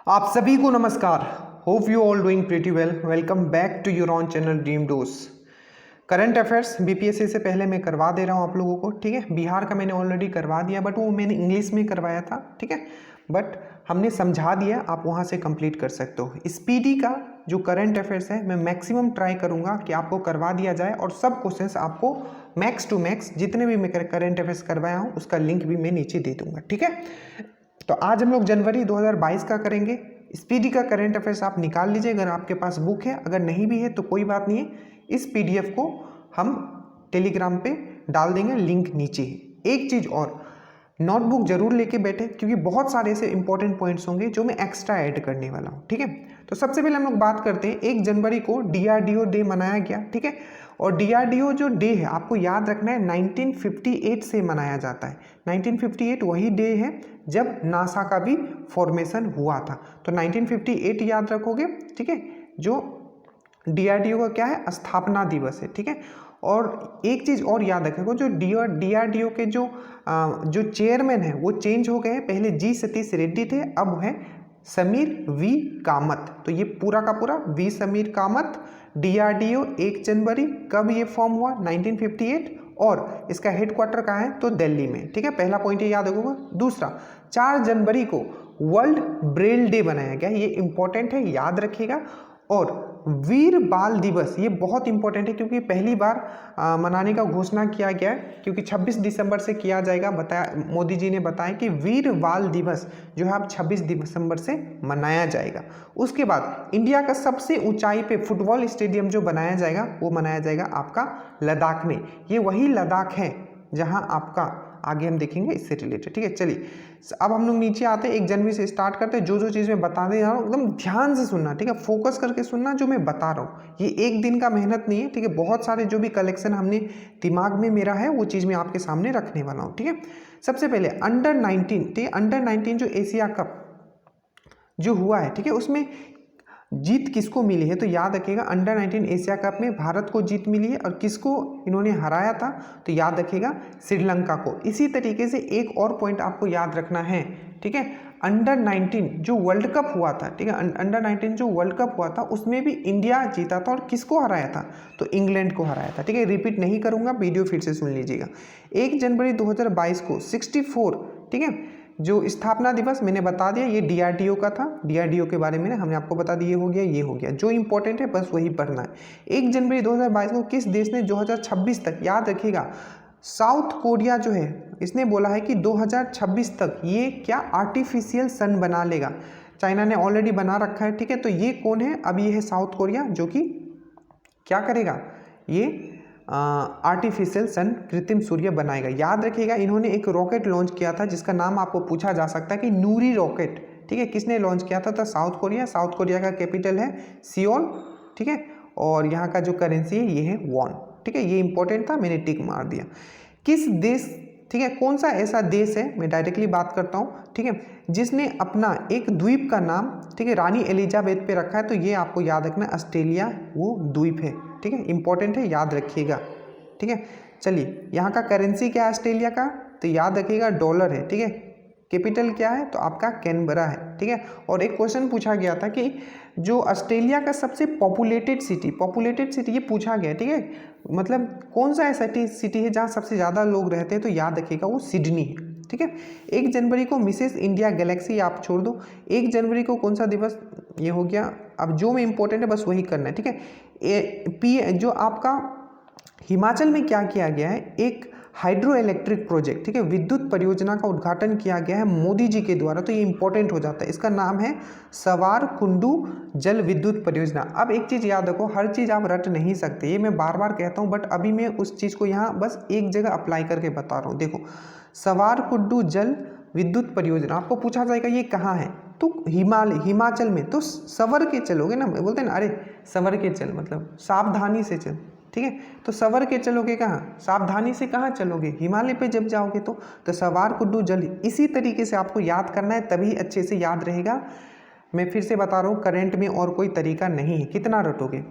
आप सभी को नमस्कार। Hope you all doing pretty well. Welcome back to your own channel dream dose. Current affairs BPSC से पहले मैं करवा दे रहा हूँ आप लोगों को, ठीक है। बिहार का मैंने ऑलरेडी करवा दिया, बट वो मैंने इंग्लिश में करवाया था, ठीक है, बट हमने समझा दिया, आप वहाँ से कंप्लीट कर सकते हो। स्पीडी का जो करंट अफेयर्स है मैं मैक्सिमम ट्राई करूँगा कि आपको करवा दिया जाए, और सब क्वेश्चंस आपको मैक्स टू मैक्स जितने भी मैं करंट अफेयर्स करवाया हूँ उसका लिंक भी मैं नीचे दे दूँगा, ठीक है। तो आज हम लोग जनवरी 2022 का करेंगे। स्पीडी का करंट अफेयर्स आप निकाल लीजिए अगर आपके पास बुक है, अगर नहीं भी है तो कोई बात नहीं है, इस पीडीएफ को हम टेलीग्राम पे डाल देंगे, लिंक नीचे ही। एक चीज़ और, नोटबुक जरूर लेके बैठे क्योंकि बहुत सारे ऐसे इंपॉर्टेंट पॉइंट्स होंगे जो मैं एक्स्ट्रा ऐड करने वाला हूँ, ठीक है। तो सबसे पहले हम लोग बात करते हैं, 1 जनवरी को डीआरडीओ डे मनाया गया, ठीक है। और डीआरडीओ जो डे है आपको याद रखना है 1958 से मनाया जाता है। 1958 वही डे है जब नासा का भी फॉर्मेशन हुआ था, तो 1958 याद रखोगे, ठीक है। जो डीआरडीओ का क्या है, स्थापना दिवस है, ठीक है। और एक चीज़ और याद रखेगा, जो डीआरडीओ के जो चेयरमैन है वो चेंज हो गए हैं। पहले जी सतीश रेड्डी थे, अब है समीर वी कामत। तो ये पूरा का पूरा वी समीर कामत। डीआरडीओ 1 जनवरी, कब ये फॉर्म हुआ, 1958, और इसका हेडक्वार्टर कहाँ है, तो दिल्ली में, ठीक है। पहला पॉइंट ये याद रखोगे। दूसरा, 4 जनवरी को वर्ल्ड ब्रेल डे बनाया गया, ये इंपॉर्टेंट है, याद रखिएगा। और वीर बाल दिवस, ये बहुत इंपॉर्टेंट है क्योंकि पहली बार मनाने का घोषणा किया गया है, क्योंकि 26 दिसंबर से किया जाएगा। बताया, मोदी जी ने बताया कि वीर बाल दिवस जो है अब 26 दिसंबर से मनाया जाएगा। उसके बाद इंडिया का सबसे ऊंचाई पे फुटबॉल स्टेडियम जो बनाया जाएगा वो मनाया जाएगा आपका लद्दाख में। ये वही लद्दाख है जहां आपका, आगे हम देखेंगे इससे रिलेटेड, ठीक है। चलिए अब हम लोग नीचे आते हैं, 1 जनवरी से स्टार्ट करते हैं। जो चीज़ मैं बता दे रहा हूँ एकदम ध्यान से सुनना, ठीक है, फोकस करके सुनना जो मैं बता रहा हूँ। ये एक दिन का मेहनत नहीं है, ठीक है। बहुत सारे जो भी कलेक्शन हमने दिमाग में मेरा है वो चीज़ मैं आपके सामने रखने वाला हूँ, ठीक है। सबसे पहले अंडर 19, ठीक है, अंडर 19 जो एशिया कप जो हुआ है, ठीक है, उसमें जीत किसको मिली है, तो याद रखिएगा अंडर 19 एशिया कप में भारत को जीत मिली है। और किसको इन्होंने हराया था, तो याद रखिएगा श्रीलंका को। इसी तरीके से एक और पॉइंट आपको याद रखना है, ठीक है। अंडर 19 जो वर्ल्ड कप हुआ था, ठीक है, अंडर 19 जो वर्ल्ड कप हुआ था उसमें भी इंडिया जीता था, और किसको हराया था, तो इंग्लैंड को हराया था, ठीक है। रिपीट नहीं करूंगा, वीडियो फिर से सुन लीजिएगा। 1 जनवरी 2022 को 64, ठीक है, जो स्थापना दिवस मैंने बता दिया, ये डीआरडीओ का था। डीआरडीओ के बारे में हमने आपको बता दिया, ये हो गया, ये हो गया। जो इंपॉर्टेंट है बस वही पढ़ना है। 1 जनवरी 2022 को किस देश ने 2026 तक, याद रखिएगा, साउथ कोरिया जो है इसने बोला है कि 2026 तक ये क्या आर्टिफिशियल सन बना लेगा। चाइना ने ऑलरेडी बना रखा है, ठीक है। तो ये कौन है, अब ये है साउथ कोरिया, जो कि क्या करेगा, ये आर्टिफिशियल सन, कृत्रिम सूर्य बनाएगा। याद रखिएगा इन्होंने एक रॉकेट लॉन्च किया था जिसका नाम आपको पूछा जा सकता है कि नूरी रॉकेट, ठीक है, किसने लॉन्च किया था, तो साउथ कोरिया। साउथ कोरिया का कैपिटल है सियोल, ठीक है। और यहाँ का जो करेंसी है ये है वॉन, ठीक है। ये इंपॉर्टेंट था, मैंने टिक मार दिया। किस देश, ठीक है, कौन सा ऐसा देश है, मैं डायरेक्टली बात करता हूँ, ठीक है, जिसने अपना एक द्वीप का नाम, ठीक है, रानी एलिजाबेथ पे रखा है, तो ये आपको याद रखना, ऑस्ट्रेलिया वो द्वीप है, ठीक है, इंपॉर्टेंट है, याद रखिएगा, ठीक है। चलिए यहाँ का करेंसी क्या है ऑस्ट्रेलिया का, तो याद रखिएगा डॉलर है, ठीक है। कैपिटल क्या है, तो आपका कैनबरा है, ठीक है। और एक क्वेश्चन पूछा गया था कि जो ऑस्ट्रेलिया का सबसे पॉपुलेटेड सिटी ये पूछा गया, ठीक है, मतलब कौन सा ऐसा सिटी है जहाँ सबसे ज़्यादा लोग रहते हैं, तो याद रखिएगा वो सिडनी है, ठीक है। 1 जनवरी को मिसेस इंडिया गैलेक्सी आप छोड़ दो। 1 जनवरी को कौन सा दिवस, ये हो गया। अब जो में इंपॉर्टेंट है बस वही करना है, ठीक है। जो आपका हिमाचल में क्या किया गया है, एक हाइड्रो इलेक्ट्रिक प्रोजेक्ट, ठीक है, विद्युत परियोजना का उद्घाटन किया गया है मोदी जी के द्वारा, तो ये इंपॉर्टेंट हो जाता है। इसका नाम है सवार कुंडू जल विद्युत परियोजना। अब एक चीज़ याद रखो, हर चीज़ आप रट नहीं सकते, ये मैं बार बार कहता हूँ, बट अभी मैं उस चीज़ को यहाँ बस एक जगह अप्लाई करके बता रहा हूँ। देखो, सवार कुंडू जल विद्युत परियोजना आपको पूछा जाएगा ये कहाँ है, तो हिमाचल में। तो सवर के चलोगे ना, बोलते हैं ना, अरे सवर के चल, मतलब सावधानी से चल, ठीक है। तो सवर के चलोगे कहाँ, सावधानी से कहाँ चलोगे, हिमालय पे जब जाओगे तो सवार कुंडू जल। इसी तरीके से आपको याद करना है, तभी अच्छे से याद रहेगा। मैं फिर से बता रहा हूँ, करंट में और कोई तरीका नहीं है, कितना रटोगे।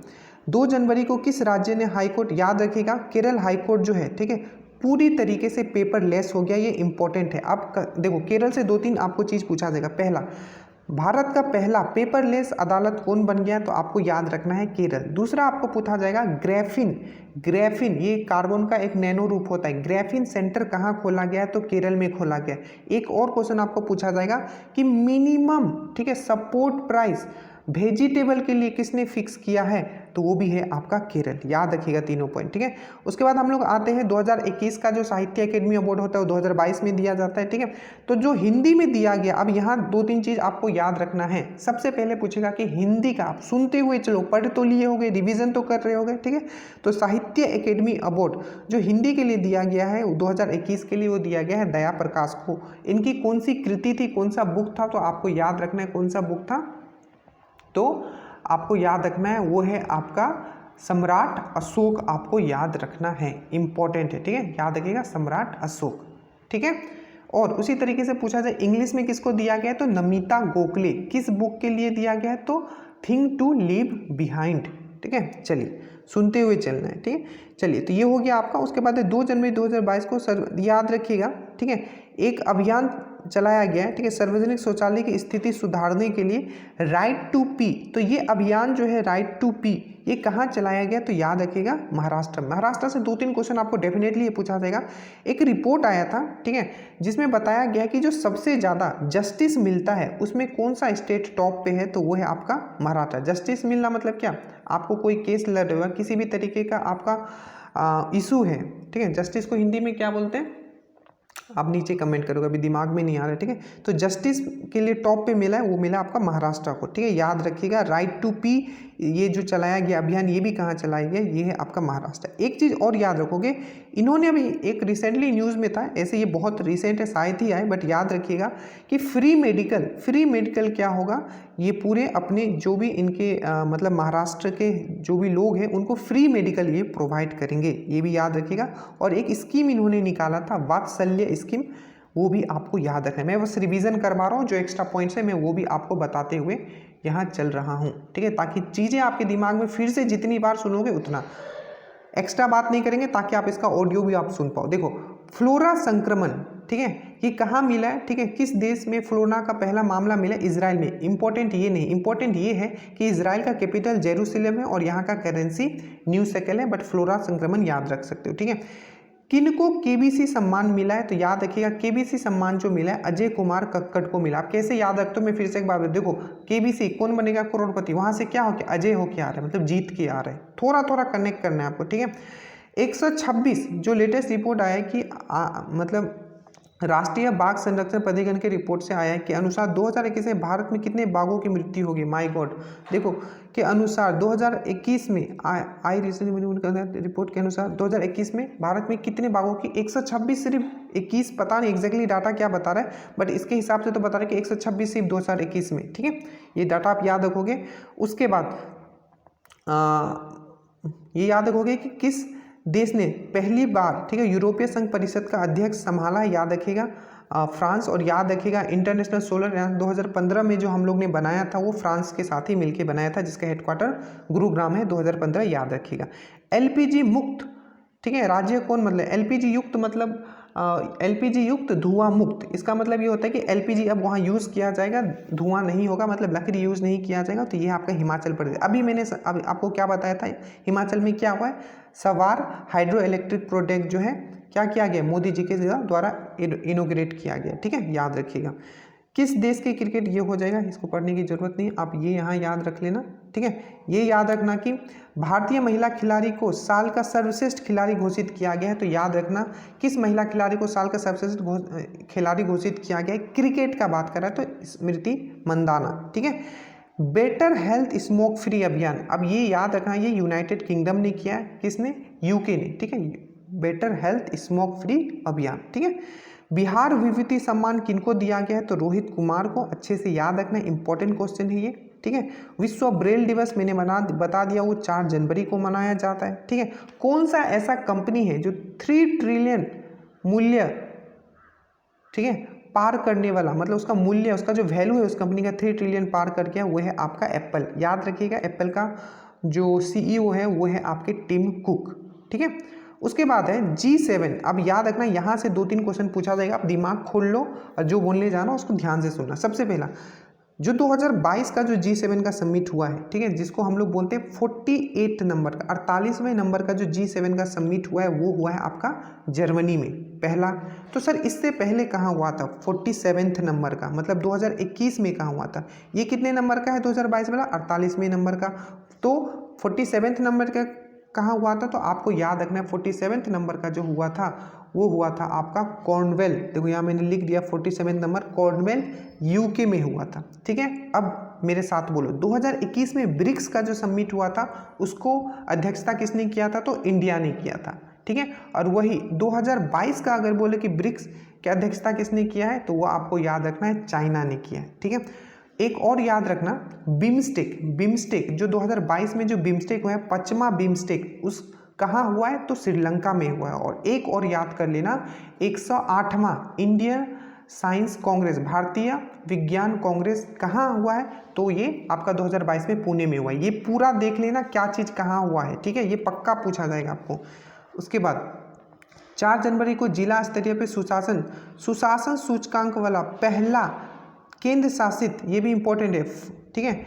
2 जनवरी को किस राज्य ने हाईकोर्ट, याद रखिएगा केरल हाईकोर्ट जो है, ठीक है, पूरी तरीके से पेपर लेस हो गया, ये इंपॉर्टेंट है। आप देखो केरल से 2-3 आपको चीज़ पूछा जाएगा। पहला, भारत का पहला पेपरलेस अदालत कौन बन गया? तो आपको याद रखना है केरल। दूसरा आपको पूछा जाएगा ग्राफीन, ग्राफीन ये कार्बन का एक नैनो रूप होता है, ग्राफीन सेंटर कहाँ खोला गया है? तो केरल में खोला गया। एक और क्वेश्चन आपको पूछा जाएगा कि मिनिमम, ठीक है, सपोर्ट प्राइस वेजिटेबल के लिए किसने फिक्स किया है? तो वो भी है आपका केरल। याद रखिएगा तीनों पॉइंट, ठीक है। उसके बाद हम लोग आते हैं 2021 का जो साहित्य अकेडमी अवार्ड होता है वो 2022 में दिया जाता है, ठीक है। तो जो हिंदी में दिया गया, अब यहाँ 2-3 चीज आपको याद रखना है। सबसे पहले पूछेगा कि हिंदी का, आप सुनते हुए चलो, पढ़ तो लिए होगे, रिविजन तो कर रहे होगे, ठीक है। तो साहित्य अकेडमी अवार्ड जो हिंदी के लिए दिया गया है 2021 के लिए, वो दिया गया है दया प्रकाश को। इनकी कौन सी कृति थी, कौन सा बुक था? तो आपको याद रखना है कौन सा बुक था। तो आपको याद रखना है वो है आपका सम्राट अशोक, आपको याद रखना है, इंपॉर्टेंट है, ठीक है। याद रखिएगा सम्राट अशोक, ठीक है। और उसी तरीके से पूछा जाए इंग्लिश में किसको दिया गया है? तो नमिता गोखले। किस बुक के लिए दिया गया है? तो थिंग टू लीव बिहाइंड, ठीक है। चलिए सुनते हुए चलना है, ठीक है। चलिए तो ये हो गया आपका। उसके बाद 2 जनवरी 2022 को याद रखिएगा, ठीक है, एक अभियान चलाया गया है, ठीक है, सार्वजनिक शौचालय की स्थिति सुधारने के लिए, राइट टू पी। तो ये अभियान जो है राइट टू पी, ये कहाँ चलाया गया? तो याद रखिएगा महाराष्ट्र। महाराष्ट्र से 2-3 क्वेश्चन आपको डेफिनेटली ये पूछा जाएगा। एक रिपोर्ट आया था, ठीक है, जिसमें बताया गया कि जो सबसे ज़्यादा जस्टिस मिलता है उसमें कौन सा स्टेट टॉप पे है? तो वो है आपका महाराष्ट्र। जस्टिस मिलना मतलब क्या? आपको कोई केस लड़ रहा है, किसी भी तरीके का आपका इशू है, ठीक है, जस्टिस को हिंदी में क्या बोलते हैं? आप नीचे कमेंट करोगे, अभी दिमाग में नहीं आ रहा है, ठीक है। तो जस्टिस के लिए टॉप पे मिला है, वो मिला आपका महाराष्ट्र को, ठीक है। याद रखिएगा राइट टू पी ये जो चलाया गया अभियान, ये भी कहाँ चलाया गया? ये है आपका महाराष्ट्र। एक चीज़ और याद रखोगे, इन्होंने अभी एक रिसेंटली न्यूज़ में था, ऐसे ये बहुत रिसेंट है, शायद ही आए, बट याद रखिएगा कि फ्री मेडिकल क्या होगा? ये पूरे अपने जो भी इनके मतलब महाराष्ट्र के जो भी लोग हैं उनको फ्री मेडिकल ये प्रोवाइड करेंगे, ये भी याद रखिएगा। और एक स्कीम इन्होंने निकाला था वात्सल्य स्कीम, वो भी आपको याद रखना है। मैं बस रिवीजन करवा रहा हूँ, जो एक्स्ट्रा पॉइंट्स है मैं वो भी आपको बताते हुए यहाँ चल रहा हूँ, ठीक है, ताकि चीज़ें आपके दिमाग में फिर से जितनी बार सुनोगे उतना। एक्स्ट्रा बात नहीं करेंगे ताकि आप इसका ऑडियो भी आप सुन पाओ। देखो फ्लोरा संक्रमण, ठीक है, ये कहाँ मिला है? ठीक है, किस देश में फ्लोरा का पहला मामला मिला? इजराइल में। इंपॉर्टेंट ये नहीं, इंपॉर्टेंट ये है कि इजराइल का कैपिटल जेरूसलम है और यहाँ का करेंसी न्यू शेकेल है, बट फ्लोरा संक्रमण याद रख सकते हो, ठीक है। किनको केबीसी सम्मान मिला है? तो याद रखिएगा केबीसी सम्मान जो मिला है अजय कुमार कक्कड़ को मिला। आप कैसे याद रखते हो? मैं फिर से एक बार देखो, केबीसी कौन बनेगा? करोड़पति। वहां से क्या हो के अजय हो के आ रहा है, मतलब जीत के आ रहे हैं। थोड़ा थोड़ा कनेक्ट करना है आपको, ठीक है। 126 जो लेटेस्ट रिपोर्ट आया है कि मतलब राष्ट्रीय बाघ संरक्षण प्राधिकरण के रिपोर्ट से आया है कि अनुसार 2021 में भारत में कितने बाघों की मृत्यु होगी? माय गॉड, देखो के अनुसार 2021 में आई रिसेंट रिपोर्ट के अनुसार 2021 में भारत में कितने बाघों की? 126, सिर्फ 21, पता नहीं एग्जैक्टली डाटा क्या बता रहा है, बट इसके हिसाब से तो बता रहा है कि 126 सिर्फ 2021 में, ठीक है। ये डाटा आप याद रखोगे। उसके बाद ये याद रखोगे कि किस देश ने पहली बार, ठीक है, यूरोपीय संघ परिषद का अध्यक्ष संभाला है? याद रखिएगा फ्रांस। और याद रखिएगा इंटरनेशनल सोलर यान 2015 में जो हम लोग ने बनाया था वो फ्रांस के साथ ही मिलकर बनाया था, जिसका हेडक्वार्टर गुरुग्राम है। 2015 याद रखिएगा। एलपीजी मुक्त, ठीक है, राज्य कौन? मतलब एलपीजी युक्त मतलब एलपीजी युक्त धुआं मुक्त, इसका मतलब ये होता है कि एलपीजी अब वहाँ यूज़ किया जाएगा, धुआं नहीं होगा, मतलब लकड़ी यूज़ नहीं किया जाएगा। तो ये आपका हिमाचल प्रदेश। अभी मैंने अभी आपको क्या बताया था, हिमाचल में क्या हुआ है? सवार हाइड्रो इलेक्ट्रिक प्रोजेक्ट जो है क्या किया गया? मोदी जी के द्वारा इनोग्रेट किया गया, ठीक है, याद रखिएगा। किस देश के क्रिकेट? ये हो जाएगा, इसको पढ़ने की जरूरत नहीं, आप ये यहाँ याद रख लेना, ठीक है। ये याद रखना कि भारतीय महिला खिलाड़ी को साल का सर्वश्रेष्ठ खिलाड़ी घोषित किया गया है। तो याद रखना किस महिला खिलाड़ी को साल का सर्वश्रेष्ठ खिलाड़ी घोषित किया गया है? क्रिकेट का बात कर रहा है तो स्मृति मंदाना, ठीक है। बेटर हेल्थ स्मोक फ्री अभियान, अब ये याद रखना ये यूनाइटेड किंगडम ने किया है, किसने? यूके ने, ठीक है। बेटर हेल्थ स्मोक फ्री अभियान, ठीक है। बिहार विभूति सम्मान किनको दिया गया है? तो रोहित कुमार को। अच्छे से याद रखना, इंपॉर्टेंट क्वेश्चन है ये, ठीक है। विश्व ब्रेल दिवस मैंने बता दिया, वो 4 जनवरी को मनाया जाता है, ठीक है। कौन सा ऐसा कंपनी है जो 3 ट्रिलियन मूल्य, ठीक है, पार करने वाला, मतलब उसका मूल्य, उसका जो वैल्यू है उस कंपनी का 3 ट्रिलियन पार कर गया, वो है आपका एप्पल। याद रखिएगा एप्पल का जो सीईओ है वो है आपके टिम कुक, ठीक है। उसके बाद है G7। अब याद रखना यहाँ से 2-3 क्वेश्चन पूछा जाएगा, आप दिमाग खोल लो और जो बोलने जाना उसको ध्यान से सुनना। सबसे पहला जो 2022 का जो G7 का समिट हुआ है, ठीक है, जिसको हम लोग बोलते हैं 48 नंबर का 48वें नंबर का जो G7 का समिट हुआ है वो हुआ है आपका जर्मनी में पहला। तो सर इससे पहले कहाँ हुआ था 47वें नंबर का, मतलब 2021 में कहाँ हुआ था? ये कितने नंबर का है 2022 वाला? 48वें नंबर का। तो 47वें नंबर का कहाँ हुआ था? तो आपको याद रखना है 47वें नंबर का जो हुआ था वो हुआ था आपका कॉर्नवेल। देखो यहाँ मैंने लिख दिया 47वें नंबर कॉर्नवेल यूके में हुआ था, ठीक है। अब मेरे साथ बोलो 2021 में ब्रिक्स का जो समिट हुआ था उसको अध्यक्षता किसने किया था? तो इंडिया ने किया था, ठीक है। और वही 2022 का अगर बोले कि ब्रिक्स की अध्यक्षता किसने किया है तो वो आपको याद रखना है चाइना ने किया है, ठीक है। एक और याद रखना बिम्स्टेक जो 2022 में जो बिम्स्टेक हुआ है पश्चिमा बिम्स्टेक उस कहाँ हुआ है? तो श्रीलंका में हुआ है। और एक और याद कर लेना 108वां इंडियन साइंस कांग्रेस भारतीय विज्ञान कांग्रेस कहाँ हुआ है? तो ये आपका 2022 में पुणे में हुआ है। ये पूरा देख लेना क्या चीज़ कहाँ हुआ है, ठीक है, ये पक्का पूछा जाएगा आपको। उसके बाद 4 जनवरी को जिला स्तरीय पे सुशासन सूचकांक वाला पहला केंद्र शासित, ये भी इंपॉर्टेंट है, ठीक है,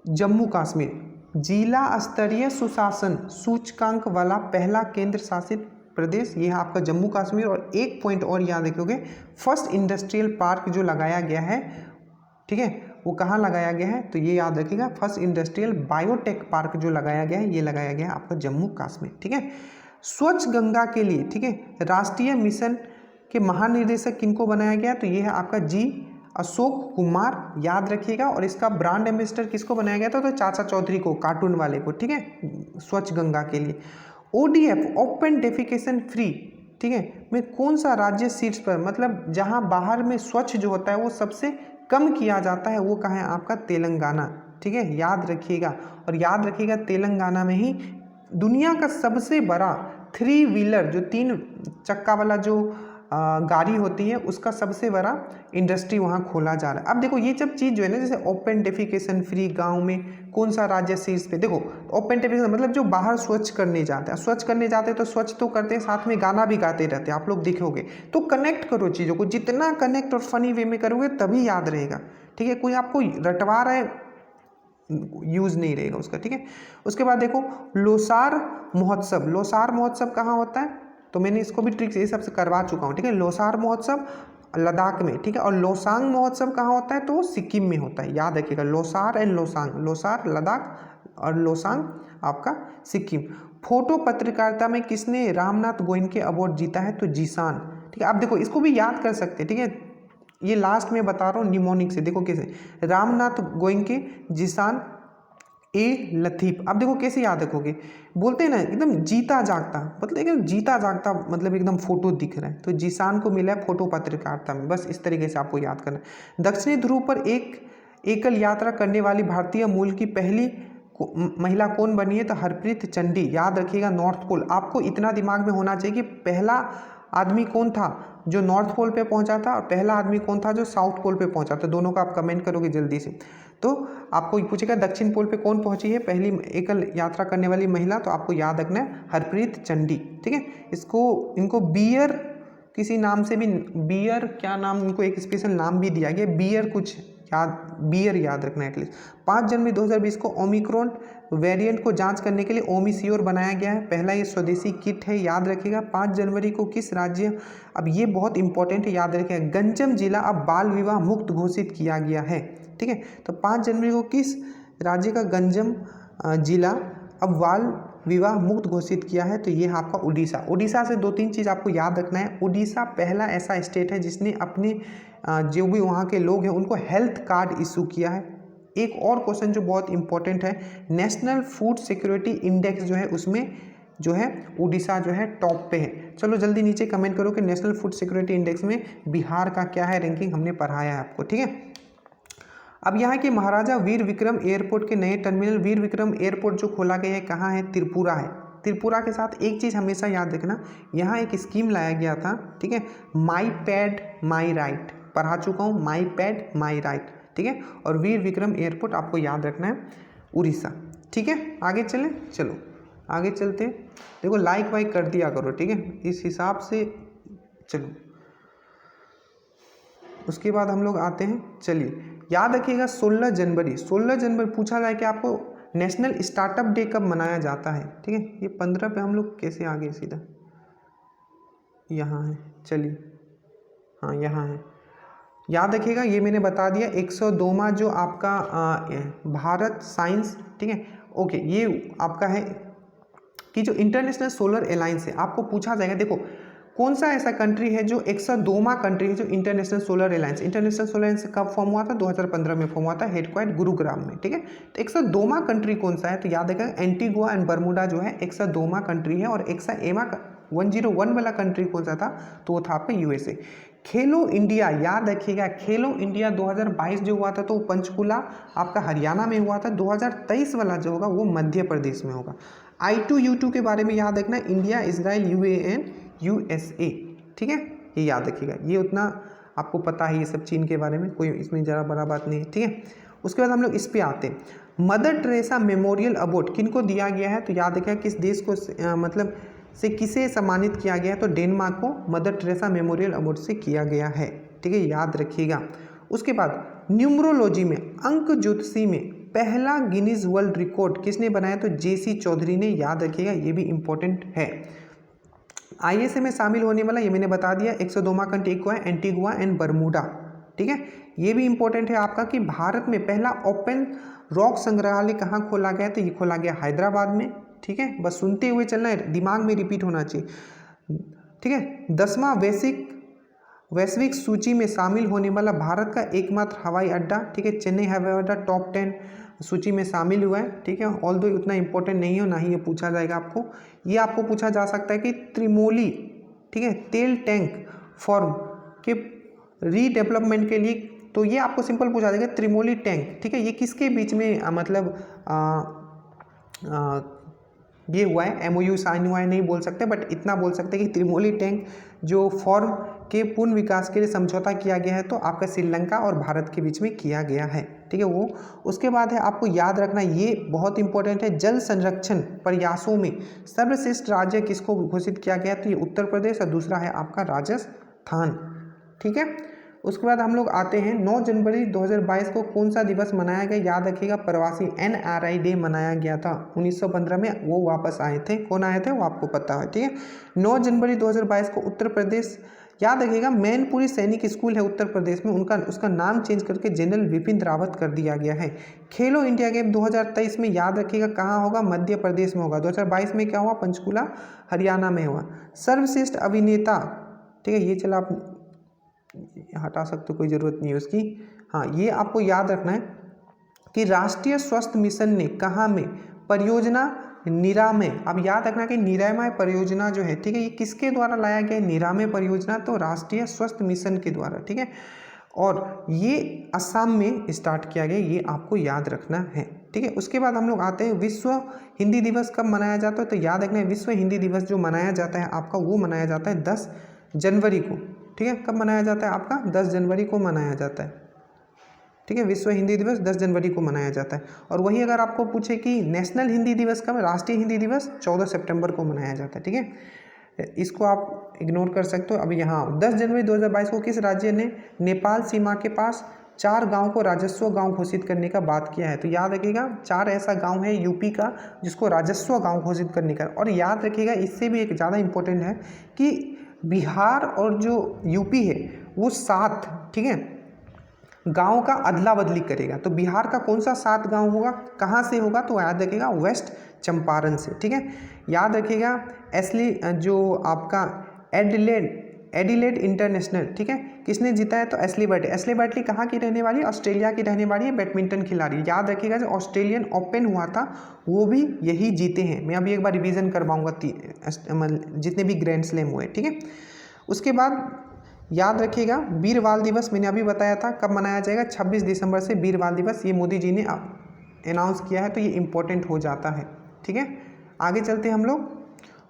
जम्मू कश्मीर जिला स्तरीय सुशासन सूचकांक वाला पहला केंद्र शासित प्रदेश ये है आपका जम्मू कश्मीर। और एक पॉइंट और याद रखोगे फर्स्ट इंडस्ट्रियल पार्क जो लगाया गया है, ठीक है, वो कहाँ लगाया गया है? तो ये याद रखिएगा फर्स्ट इंडस्ट्रियल बायोटेक पार्क जो लगाया गया है ये लगाया गया है आपका जम्मू कश्मीर, ठीक है। स्वच्छ गंगा के लिए, ठीक है, राष्ट्रीय मिशन के महानिदेशक किनको बनाया गया? तो ये है आपका जी अशोक कुमार, याद रखिएगा। और इसका ब्रांड एम्बेसडर किसको बनाया गया था? तो चाचा चौधरी को, कार्टून वाले को, ठीक है, स्वच्छ गंगा के लिए। ODF ओपन डेफिकेशन फ्री, ठीक है, में कौन सा राज्य शीर्ष पर, मतलब जहां बाहर में स्वच्छ जो होता है वो सबसे कम किया जाता है वो कहाँ है? आपका तेलंगाना, ठीक है, याद रखिएगा। और याद रखिएगा तेलंगाना में ही दुनिया का सबसे बड़ा 3 व्हीलर जो 3 चक्का वाला जो गाड़ी होती है उसका सबसे बड़ा इंडस्ट्री वहाँ खोला जा रहा है। अब देखो ये जब चीज़ जो है ना, जैसे ओपन डेफिकेशन फ्री गांव में कौन सा राज्य शीर्ष पे? देखो ओपन डेफिकेशन मतलब जो बाहर स्वच्छ करने जाते हैं, तो स्वच्छ तो करते हैं, साथ में गाना भी गाते रहते हैं, आप लोग देखोगे। तो कनेक्ट करो चीज़ों को, जितना कनेक्ट और फनी वे में करोगे तभी याद रहेगा, ठीक है। कोई आपको रटवा रहा है यूज नहीं रहेगा उसका, ठीक है। उसके बाद देखो लोसार महोत्सव कहाँ होता है? तो मैंने इसको भी ट्रिक्स ये सबसे करवा चुका हूँ, ठीक है। लोसार महोत्सव लद्दाख में, ठीक है। और लोसांग महोत्सव कहाँ होता है? तो सिक्किम में होता है, याद रखिएगा। लोसार एंड लोसांग, लोसार लद्दाख और लोसांग आपका सिक्किम। फोटो पत्रकारिता में किसने रामनाथ गोयनके अवार्ड जीता है? तो जीशान, ठीक है। आप देखो इसको भी याद कर सकते हैं, ठीक है, ये लास्ट में बता रहा हूँ निमोनिक से। देखो कैसे, रामनाथ गोयनके, जीशान, ए लतीफ। अब देखो कैसे याद रखोगे, बोलते हैं ना एकदम जीता जागता, मतलब एकदम जीता जागता, मतलब एकदम फोटो दिख रहा है। तो जीशान को मिला है फोटो पत्रकारिता में, बस इस तरीके से आपको याद करना है। दक्षिणी ध्रुव पर एकल यात्रा करने वाली भारतीय मूल की पहली महिला कौन बनी है? तो हरप्रीत चंडी, याद रखिएगा। नॉर्थ पोल, आपको इतना दिमाग में होना चाहिए कि पहला आदमी कौन था जो नॉर्थ पोल पे पहुंचा था और पहला आदमी कौन था जो साउथ पोल पे पहुंचा था। दोनों का आप कमेंट करोगे जल्दी से। तो आपको पूछेगा दक्षिण पोल पे कौन पहुंची है पहली एकल यात्रा करने वाली महिला? तो आपको याद रखना है हरप्रीत चंडी, ठीक है। इनको बियर किसी नाम से भी, बियर क्या नाम, इनको एक स्पेशल नाम भी दिया गया, बियर कुछ बियर याद रखना है एटलीस्ट। 5 जनवरी 2020 को ओमिक्रॉन वेरिएंट को जांच करने के लिए ओमिसियोर बनाया गया है, पहला ये स्वदेशी किट है, याद रखिएगा। 5 जनवरी को किस राज्य, अब ये बहुत इंपॉर्टेंट है, याद रखिएगा, गंजम जिला अब बाल विवाह मुक्त घोषित किया गया है, ठीक है। तो 5 जनवरी को किस राज्य का गंजम जिला अब बाल विवाह मुक्त घोषित किया है? तो ये है आपका उड़ीसा से 2-3 चीज़ आपको याद रखना है। उड़ीसा पहला ऐसा स्टेट है जिसने अपने जो भी वहाँ के लोग हैं उनको हेल्थ कार्ड इशू किया है। एक और क्वेश्चन जो बहुत इंपॉर्टेंट है, नेशनल फूड सिक्योरिटी इंडेक्स जो है उसमें जो है उड़ीसा जो है टॉप पे है। चलो जल्दी नीचे कमेंट करो कि नेशनल फूड सिक्योरिटी इंडेक्स में बिहार का क्या है रैंकिंग, हमने पढ़ाया है आपको, ठीक है। अब यहाँ के महाराजा वीर विक्रम एयरपोर्ट के नए टर्मिनल, वीर विक्रम एयरपोर्ट जो खोला गया है कहाँ है? त्रिपुरा है। त्रिपुरा के साथ एक चीज़ हमेशा याद रखना, यहाँ एक स्कीम लाया गया था, ठीक है, माई पैड माई राइट, पढ़ा चुका हूँ, माई पैड माई राइट, ठीक है। और वीर विक्रम एयरपोर्ट आपको याद रखना है उड़ीसा, ठीक है। आगे चलें, चलो आगे चलते। देखो लाइक वाइक कर दिया करो, ठीक है, इस हिसाब से चलो। उसके बाद हम लोग आते हैं, चलिए याद रखिएगा 16 जनवरी, 16 जनवरी पूछा जाए कि आपको नेशनल स्टार्टअप डे कब मनाया जाता है, ठीक है। ये 15 पे हम लोग कैसे आ गए सीधा, यहाँ है, चलिए हाँ यहाँ है। याद रखिएगा ये मैंने बता दिया 102वां जो आपका भारत साइंस, ठीक है ओके, ये आपका है कि जो इंटरनेशनल सोलर अलायंस है, आपको पूछा जाएगा देखो कौन सा ऐसा कंट्री है जो 102वां कंट्री है जो international solar alliance, international solar alliance कब फॉर्म हुआ था, 2015 में फॉर्म हुआ था, हेडक्वार्टर गुरुग्राम में, ठीक है। तो 102वां कंट्री कौन सा है, तो याद रखिएगा एंटीगुआ एंड बर्मुडा जो है 102वां कंट्री है, और 101 वाला कंट्री कौन सा था, तो वो था आपका यूएसए। खेलो इंडिया, याद रखिएगा खेलो इंडिया 2022 जो हुआ था तो पंचकुला आपका हरियाणा में हुआ था, 2023 वाला जो होगा वो मध्य प्रदेश में होगा। I2U2 के बारे में याद रखना, इंडिया, इजराइल, UAE, USA, ठीक है, ये याद रखिएगा, ये उतना आपको पता है ये सब चीन के बारे में, कोई इसमें ज़रा बड़ा बात नहीं है, ठीक है। उसके बाद हम लोग इस पे आते हैं, मदर टेरेसा मेमोरियल अवार्ड किनको दिया गया है, तो याद रखिएगा किस देश को मतलब से किसे सम्मानित किया गया है, तो डेनमार्क को मदर टेरेसा मेमोरियल अवार्ड से किया गया है, ठीक है, याद रखिएगा। उसके बाद न्यूमरोलॉजी में अंक ज्योतिषी में पहला गिनीज वर्ल्ड रिकॉर्ड किसने बनाया, तो JC चौधरी ने, याद रखिएगा ये भी इंपॉर्टेंट है। ISA में शामिल होने वाला ये मैंने बता दिया 102वां कंट्री को है एंटीगुआ एंड बर्मुडा, ठीक है। ये भी इंपॉर्टेंट है आपका कि भारत में पहला ओपन रॉक संग्रहालय कहाँ खोला गया, तो ये खोला गया हैदराबाद में, ठीक है, बस सुनते हुए चलना है, दिमाग में रिपीट होना चाहिए, ठीक है। 10वां वैश्विक सूची में शामिल होने वाला भारत का एकमात्र हवाई अड्डा, ठीक है, चेन्नई हवाई अड्डा टॉप 10 सूची में शामिल हुआ है, ठीक है, ऑल्दो उतना इंपॉर्टेंट नहीं हो, ना ही ये पूछा जाएगा आपको। ये आपको पूछा जा सकता है कि त्रिमोली, ठीक है, तेल टैंक फॉर्म के रीडेवलपमेंट के लिए, तो ये आपको सिंपल पूछा जाएगा त्रिमोली टैंक, ठीक है, ये किसके बीच में मतलब ये हुआ है, MOU साइन हुआ है नहीं बोल सकते, बट इतना बोल सकते हैं कि त्रिमोली टैंक जो फॉर्म के पूर्ण विकास के लिए समझौता किया गया है, तो आपका श्रीलंका और भारत के बीच में किया गया है, ठीक है वो। उसके बाद है आपको याद रखना, ये बहुत इंपॉर्टेंट है, जल संरक्षण प्रयासों में सर्वश्रेष्ठ राज्य किसको घोषित किया गया, तो ये उत्तर प्रदेश, और दूसरा है आपका राजस्थान, ठीक है। उसके बाद हम लोग आते हैं 9 जनवरी 2022 को कौन सा दिवस मनाया गया, याद रखिएगा प्रवासी NRI डे मनाया गया था 1915 में, वो वापस आए थे, कौन आए थे वो आपको पता है, ठीक है। 9 जनवरी 2022 को उत्तर प्रदेश, याद रखिएगा मैनपुरी सैनिक स्कूल है उत्तर प्रदेश में, उसका नाम चेंज करके जनरल विपिन रावत कर दिया गया है। खेलो इंडिया गेम 2023 में याद रखिएगा कहाँ होगा, मध्य प्रदेश में होगा। 2022 में क्या हुआ, पंचकुला हरियाणा में हुआ। सर्वश्रेष्ठ अभिनेता, ठीक है, ये चला आप हटा सकते हो, कोई ज़रूरत नहीं है उसकी। हाँ, ये आपको याद रखना है कि राष्ट्रीय स्वास्थ्य मिशन ने कहाँ में परियोजना निरामय, अब याद रखना कि निरामय परियोजना जो है, ठीक है, ये किसके द्वारा लाया गया है, निरामय परियोजना, तो राष्ट्रीय स्वास्थ्य मिशन के द्वारा, ठीक है, और ये असम में स्टार्ट किया गया, ये आपको याद रखना है, ठीक है। उसके बाद हम लोग आते हैं विश्व हिंदी दिवस कब मनाया जाता है, तो याद रखना है विश्व हिंदी दिवस जो मनाया जाता है आपका, वो मनाया जाता है 10 जनवरी को, ठीक है। कब मनाया जाता है आपका, 10 जनवरी को मनाया जाता है, ठीक है, विश्व हिंदी दिवस 10 जनवरी को मनाया जाता है। और वही अगर आपको पूछे कि नेशनल हिंदी दिवस कब, राष्ट्रीय हिंदी दिवस 14 सितंबर को मनाया जाता है, ठीक है, इसको आप इग्नोर कर सकते हो। अब यहाँ 10 जनवरी 2022 को किस राज्य ने नेपाल सीमा के पास 4 गांव को राजस्व गांव घोषित करने का बात किया है, तो याद रखिएगा 4 ऐसा गांव है यूपी का जिसको राजस्व गांव घोषित करने का। और याद रखिएगा इससे भी एक ज़्यादा इंपॉर्टेंट है कि बिहार और जो यूपी है वो 7, ठीक है, गांव का अदला बदली करेगा, तो बिहार का कौन सा 7 गांव होगा, कहाँ से होगा, तो याद रखिएगा वेस्ट चंपारण से, ठीक है। याद रखिएगा जो आपका एडिलेड इंटरनेशनल, ठीक है, किसने जीता है, तो एस्ली बैटली कहाँ की रहने वाली है, ऑस्ट्रेलिया की रहने वाली है, बैडमिंटन खिलाड़ी। याद रखिएगा जो ऑस्ट्रेलियन ओपन हुआ था वो भी यही जीते हैं, मैं अभी एक बार रिवीजन करवाऊंगा जितने भी ग्रैंड स्लैम हुए, ठीक है। उसके बाद याद रखिएगा वीरबाल दिवस मैंने अभी बताया था कब मनाया जाएगा, 26 दिसंबर से वीरबाल दिवस, ये मोदी जी ने अनाउंस किया है, तो ये इम्पोर्टेंट हो जाता है, ठीक है। आगे चलते हैं हम लोग।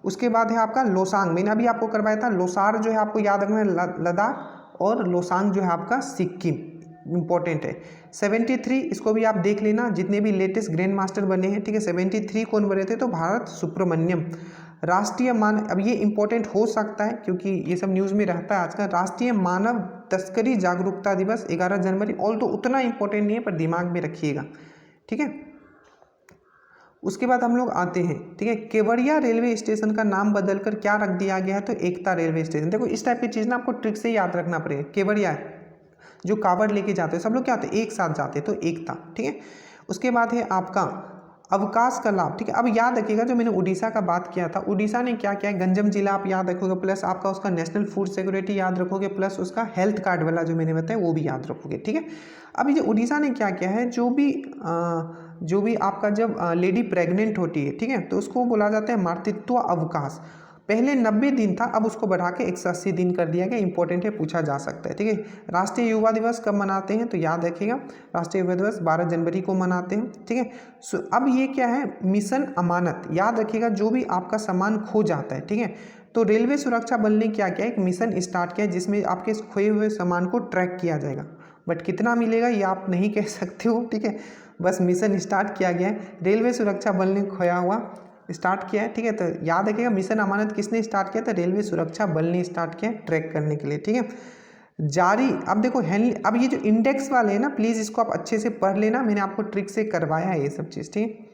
उसके बाद है आपका लोसांग, मैंने अभी आपको करवाया था, लोसार जो है आपको याद रखना है लद्दाख, और लोसांग जो है आपका सिक्किम, इंपॉर्टेंट है। 73 इसको भी आप देख लेना, जितने भी लेटेस्ट ग्रैंड मास्टर बने हैं, ठीक है, 73 कौन बने थे, तो भारत सुब्रमण्यम। राष्ट्रीय अब ये इंपॉर्टेंट हो सकता है क्योंकि ये सब न्यूज़ में रहता है आजकल, राष्ट्रीय मानव तस्करी जागरूकता दिवस 11 जनवरी। ऑल तो उतना इंपॉर्टेंट नहीं है पर दिमाग में रखिएगा, ठीक है। उसके बाद हम लोग आते हैं, ठीक है, केवड़िया रेलवे स्टेशन का नाम बदलकर क्या रख दिया गया है, तो एकता रेलवे स्टेशन। देखो इस टाइप की चीज़ ना आपको ट्रिक से याद रखना पड़ेगा। केवड़िया जो कावड़ लेके जाते हैं, सब लोग क्या होते हैं, एक साथ जाते हैं, तो एकता, ठीक है। उसके बाद है आपका अवकाश का लाभ, ठीक है। अब याद रखिएगा जो मैंने उड़ीसा का बात किया था, उड़ीसा ने क्या किया है, गंजम जिला आप याद रखोगे, प्लस आपका उसका नेशनल फूड सिक्योरिटी याद रखोगे, प्लस उसका हेल्थ कार्ड वाला जो मैंने बताया वो भी याद रखोगे, ठीक है। अब ये उड़ीसा ने क्या किया है, जो भी आपका जब लेडी प्रेग्नेंट होती है, ठीक है, तो उसको बोला जाता है मातृत्व अवकाश। पहले 90 दिन था, अब उसको बढ़ा के 180 दिन कर दिया गया। इंपॉर्टेंट है, पूछा जा सकता है, ठीक है। राष्ट्रीय युवा दिवस कब मनाते हैं, तो याद रखिएगा राष्ट्रीय युवा दिवस 12 जनवरी को मनाते हैं, ठीक है। अब ये क्या है, मिशन अमानत, याद रखिएगा जो भी आपका सामान खो जाता है, ठीक है, तो रेलवे सुरक्षा बल ने क्या किया, एक मिशन स्टार्ट किया जिसमें आपके खोए हुए सामान को ट्रैक किया जाएगा। बट कितना मिलेगा ये आप नहीं कह सकते हो, ठीक है, बस मिशन स्टार्ट किया गया है। रेलवे सुरक्षा बल ने खोया हुआ स्टार्ट किया है, ठीक है। तो याद रखिएगा मिशन अमानत किसने स्टार्ट किया था, रेलवे सुरक्षा बल ने स्टार्ट किया ट्रैक करने के लिए, ठीक है। जारी, अब देखो अब ये जो इंडेक्स वाले हैं ना, प्लीज़ इसको आप अच्छे से पढ़ लेना, मैंने आपको ट्रिक से करवाया है ये सब चीज़, ठीक है,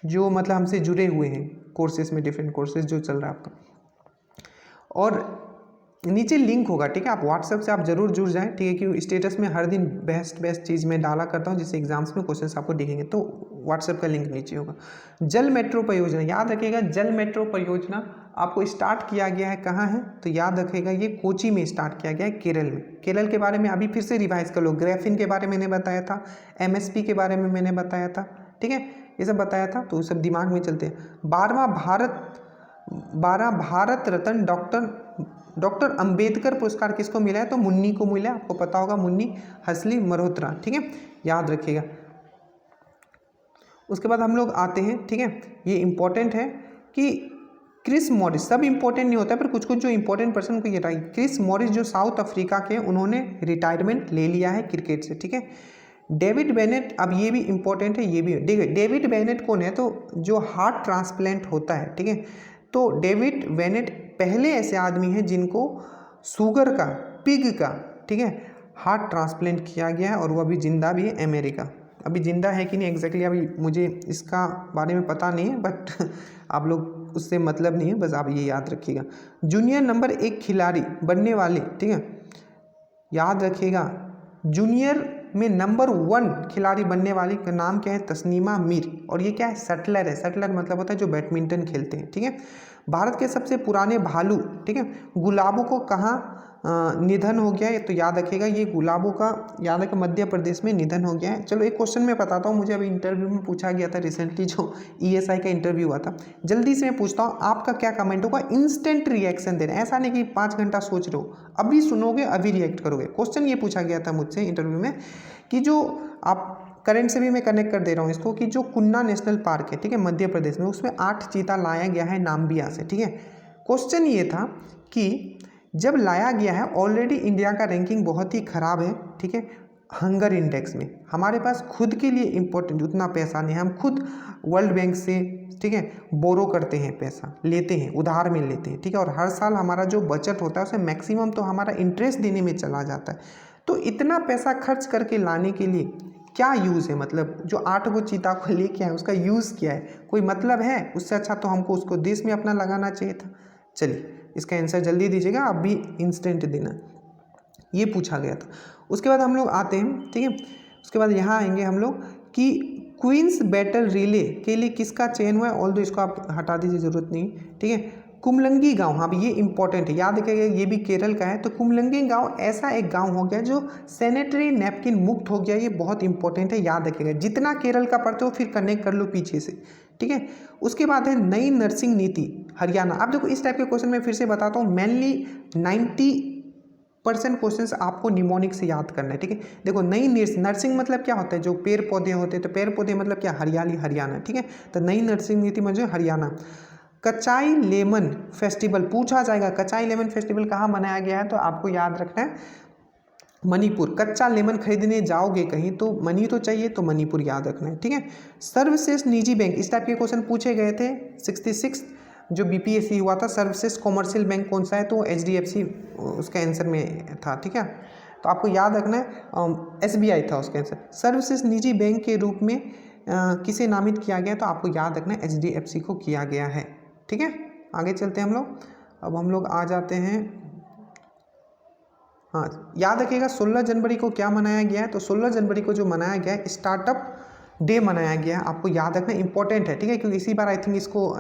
जो मतलब हमसे जुड़े हुए हैं कोर्सेज में, डिफरेंट कोर्सेज जो चल रहा है आपका। और नीचे लिंक होगा, ठीक है, आप व्हाट्सएप से आप जरूर जुड़ जाएं, ठीक है, क्योंकि स्टेटस में हर दिन बेस्ट चीज़ मैं डाला करता हूं जिससे एग्जाम्स में क्वेश्चंस आपको दिखेंगे, तो व्हाट्सएप का लिंक नीचे होगा। जल मेट्रो परियोजना, याद रखिएगा जल मेट्रो परियोजना आपको स्टार्ट किया गया है कहाँ है, तो याद रखिएगा ये कोची में स्टार्ट किया गया है, केरल में। केरल के बारे में अभी फिर से रिवाइज कर लो, ग्राफीन के बारे में मैंने बताया था, MSP के बारे में मैंने बताया था, ठीक है, ये सब बताया था, तो सब दिमाग में चलते हैं। 12 भारत रत्न डॉक्टर अंबेडकर पुरस्कार किसको मिला है, तो मुन्नी को मिला है, आपको पता होगा, मुन्नी हसली मल्होत्रा, ठीक है, याद रखिएगा। उसके बाद हम लोग आते हैं, ठीक है, ये इंपॉर्टेंट है कि क्रिस मॉरिस, सब इंपॉर्टेंट नहीं होता है पर कुछ कुछ जो इंपॉर्टेंट पर्सन को ये रहा, क्रिस मॉरिस जो साउथ अफ्रीका के, उन्होंने रिटायरमेंट ले लिया है क्रिकेट से, ठीक है। डेविड बेनेट, अब ये भी इंपॉर्टेंट है, ये भी देखिए डेविड बेनेट कौन है, तो जो हार्ट ट्रांसप्लांट होता है, ठीक है, तो डेविड बेनेट पहले ऐसे आदमी हैं जिनको शुगर का, पिग का, ठीक है, हार्ट ट्रांसप्लांट किया गया है, और वो अभी जिंदा भी है, अमेरिका। अभी जिंदा है कि नहीं एग्जैक्टली अभी मुझे इसका बारे में पता नहीं है, बट आप लोग उससे मतलब नहीं है, बस आप ये याद रखिएगा। जूनियर नंबर 1 खिलाड़ी बनने वाले, ठीक है, याद रखिएगा जूनियर में नंबर 1 खिलाड़ी बनने वाली का नाम क्या है, तस्नीमा मीर, और ये क्या है, शटलर है। शटलर मतलब होता है जो बैडमिंटन खेलते हैं, ठीक है। भारत के सबसे पुराने भालू, ठीक है, गुलाबों को कहाँ निधन हो गया है, तो याद रखिएगा ये गुलाबों का, याद है कि मध्य प्रदेश में निधन हो गया है। चलो एक क्वेश्चन मैं बताता हूँ, मुझे अभी इंटरव्यू में पूछा गया था रिसेंटली, जो ESI का इंटरव्यू हुआ था, जल्दी से मैं पूछता हूँ आपका क्या कमेंट होगा, इंस्टेंट रिएक्शन देना, ऐसा नहीं कि 5 घंटा सोच रहे हो, अभी सुनोगे अभी रिएक्ट करोगे। क्वेश्चन ये पूछा गया था मुझसे इंटरव्यू में कि जो आप करंट से भी मैं कनेक्ट कर दे रहा हूँ इसको, कि जो कुन्ना नेशनल पार्क है, ठीक है, मध्य प्रदेश में, उसमें 8 चीता लाया गया है नाम्बिया से, ठीक है। क्वेश्चन ये था कि जब लाया गया है, ऑलरेडी इंडिया का रैंकिंग बहुत ही ख़राब है, ठीक है, हंगर इंडेक्स में, हमारे पास खुद के लिए इम्पोर्टेंट उतना पैसा नहीं है, हम खुद वर्ल्ड बैंक से, ठीक है, बोरो करते हैं, पैसा लेते हैं, उधार में लेते हैं, ठीक है, और हर साल हमारा जो बचत होता है उसमें मैक्सिमम तो हमारा इंटरेस्ट देने में चला जाता है। तो इतना पैसा खर्च करके लाने के लिए क्या यूज़ है, मतलब जो 8 गो चीता को लेके आए उसका यूज़ क्या है, कोई मतलब है, उससे अच्छा तो हमको उसको देश में अपना लगाना चाहिए था। चलिए इसका आंसर जल्दी दीजिएगा, आप भी इंस्टेंट देना, ये पूछा गया था। उसके बाद हम लोग आते हैं, ठीक है, उसके बाद यहाँ आएंगे हम लोग कि क्वींस बैटल रिले के लिए किसका चयन हुआ है, ऑल्दो इसको आप हटा दीजिए, ज़रूरत नहीं, ठीक है। कुमलंगी गांव, हाँ ये इंपॉर्टेंट है, याद रखिएगा ये भी केरल का है। तो कुमलंगी गांव ऐसा एक गांव हो गया जो सैनिटरी नैपकिन मुक्त हो गया, ये बहुत इंपॉर्टेंट है, याद रखिएगा। जितना केरल का पढ़ते हो फिर कनेक्ट कर लो पीछे से, ठीक है। उसके बाद है नई नर्सिंग नीति हरियाणा। अब देखो इस टाइप के क्वेश्चन मैं फिर से बताता हूँ, मेनली 90% क्वेश्चंस आपको निमोनिक से याद करना है, ठीक है। देखो नई नर्सिंग मतलब क्या होता है, जो पेड़ पौधे होते हैं, तो पेड़ पौधे मतलब क्या, हरियाली, हरियाणा, ठीक है। तो नई नर्सिंग नीति मतलब हरियाणा। कचाई लेमन फेस्टिवल पूछा जाएगा, कचाई लेमन फेस्टिवल कहाँ मनाया गया है, तो आपको याद रखना है मणिपुर। कच्चा लेमन खरीदने जाओगे कहीं तो मनी तो चाहिए, तो मणिपुर याद रखना है, ठीक है। सर्वश्रेष्ठ निजी बैंक, इस टाइप के क्वेश्चन पूछे गए थे 66 जो BPSC हुआ था। सर्वश्रेष्ठ कॉमर्शियल बैंक कौन सा है, तो HDFC उसका आंसर में था, ठीक है। तो आपको याद रखना है SBI था उसके आंसर। सर्वश्रेष्ठ निजी बैंक के रूप में किसे नामित किया गया, तो आपको याद रखना है HDFC को किया गया है। ठीक है, आगे चलते हैं हम लोग। अब हम लोग आ जाते हैं, हाँ याद रखिएगा 16 जनवरी को क्या मनाया गया है, तो 16 जनवरी को जो मनाया गया है स्टार्टअप डे मनाया गया है। आपको याद रखना इंपॉर्टेंट है, ठीक है, क्योंकि इसी बार आई थिंक इसको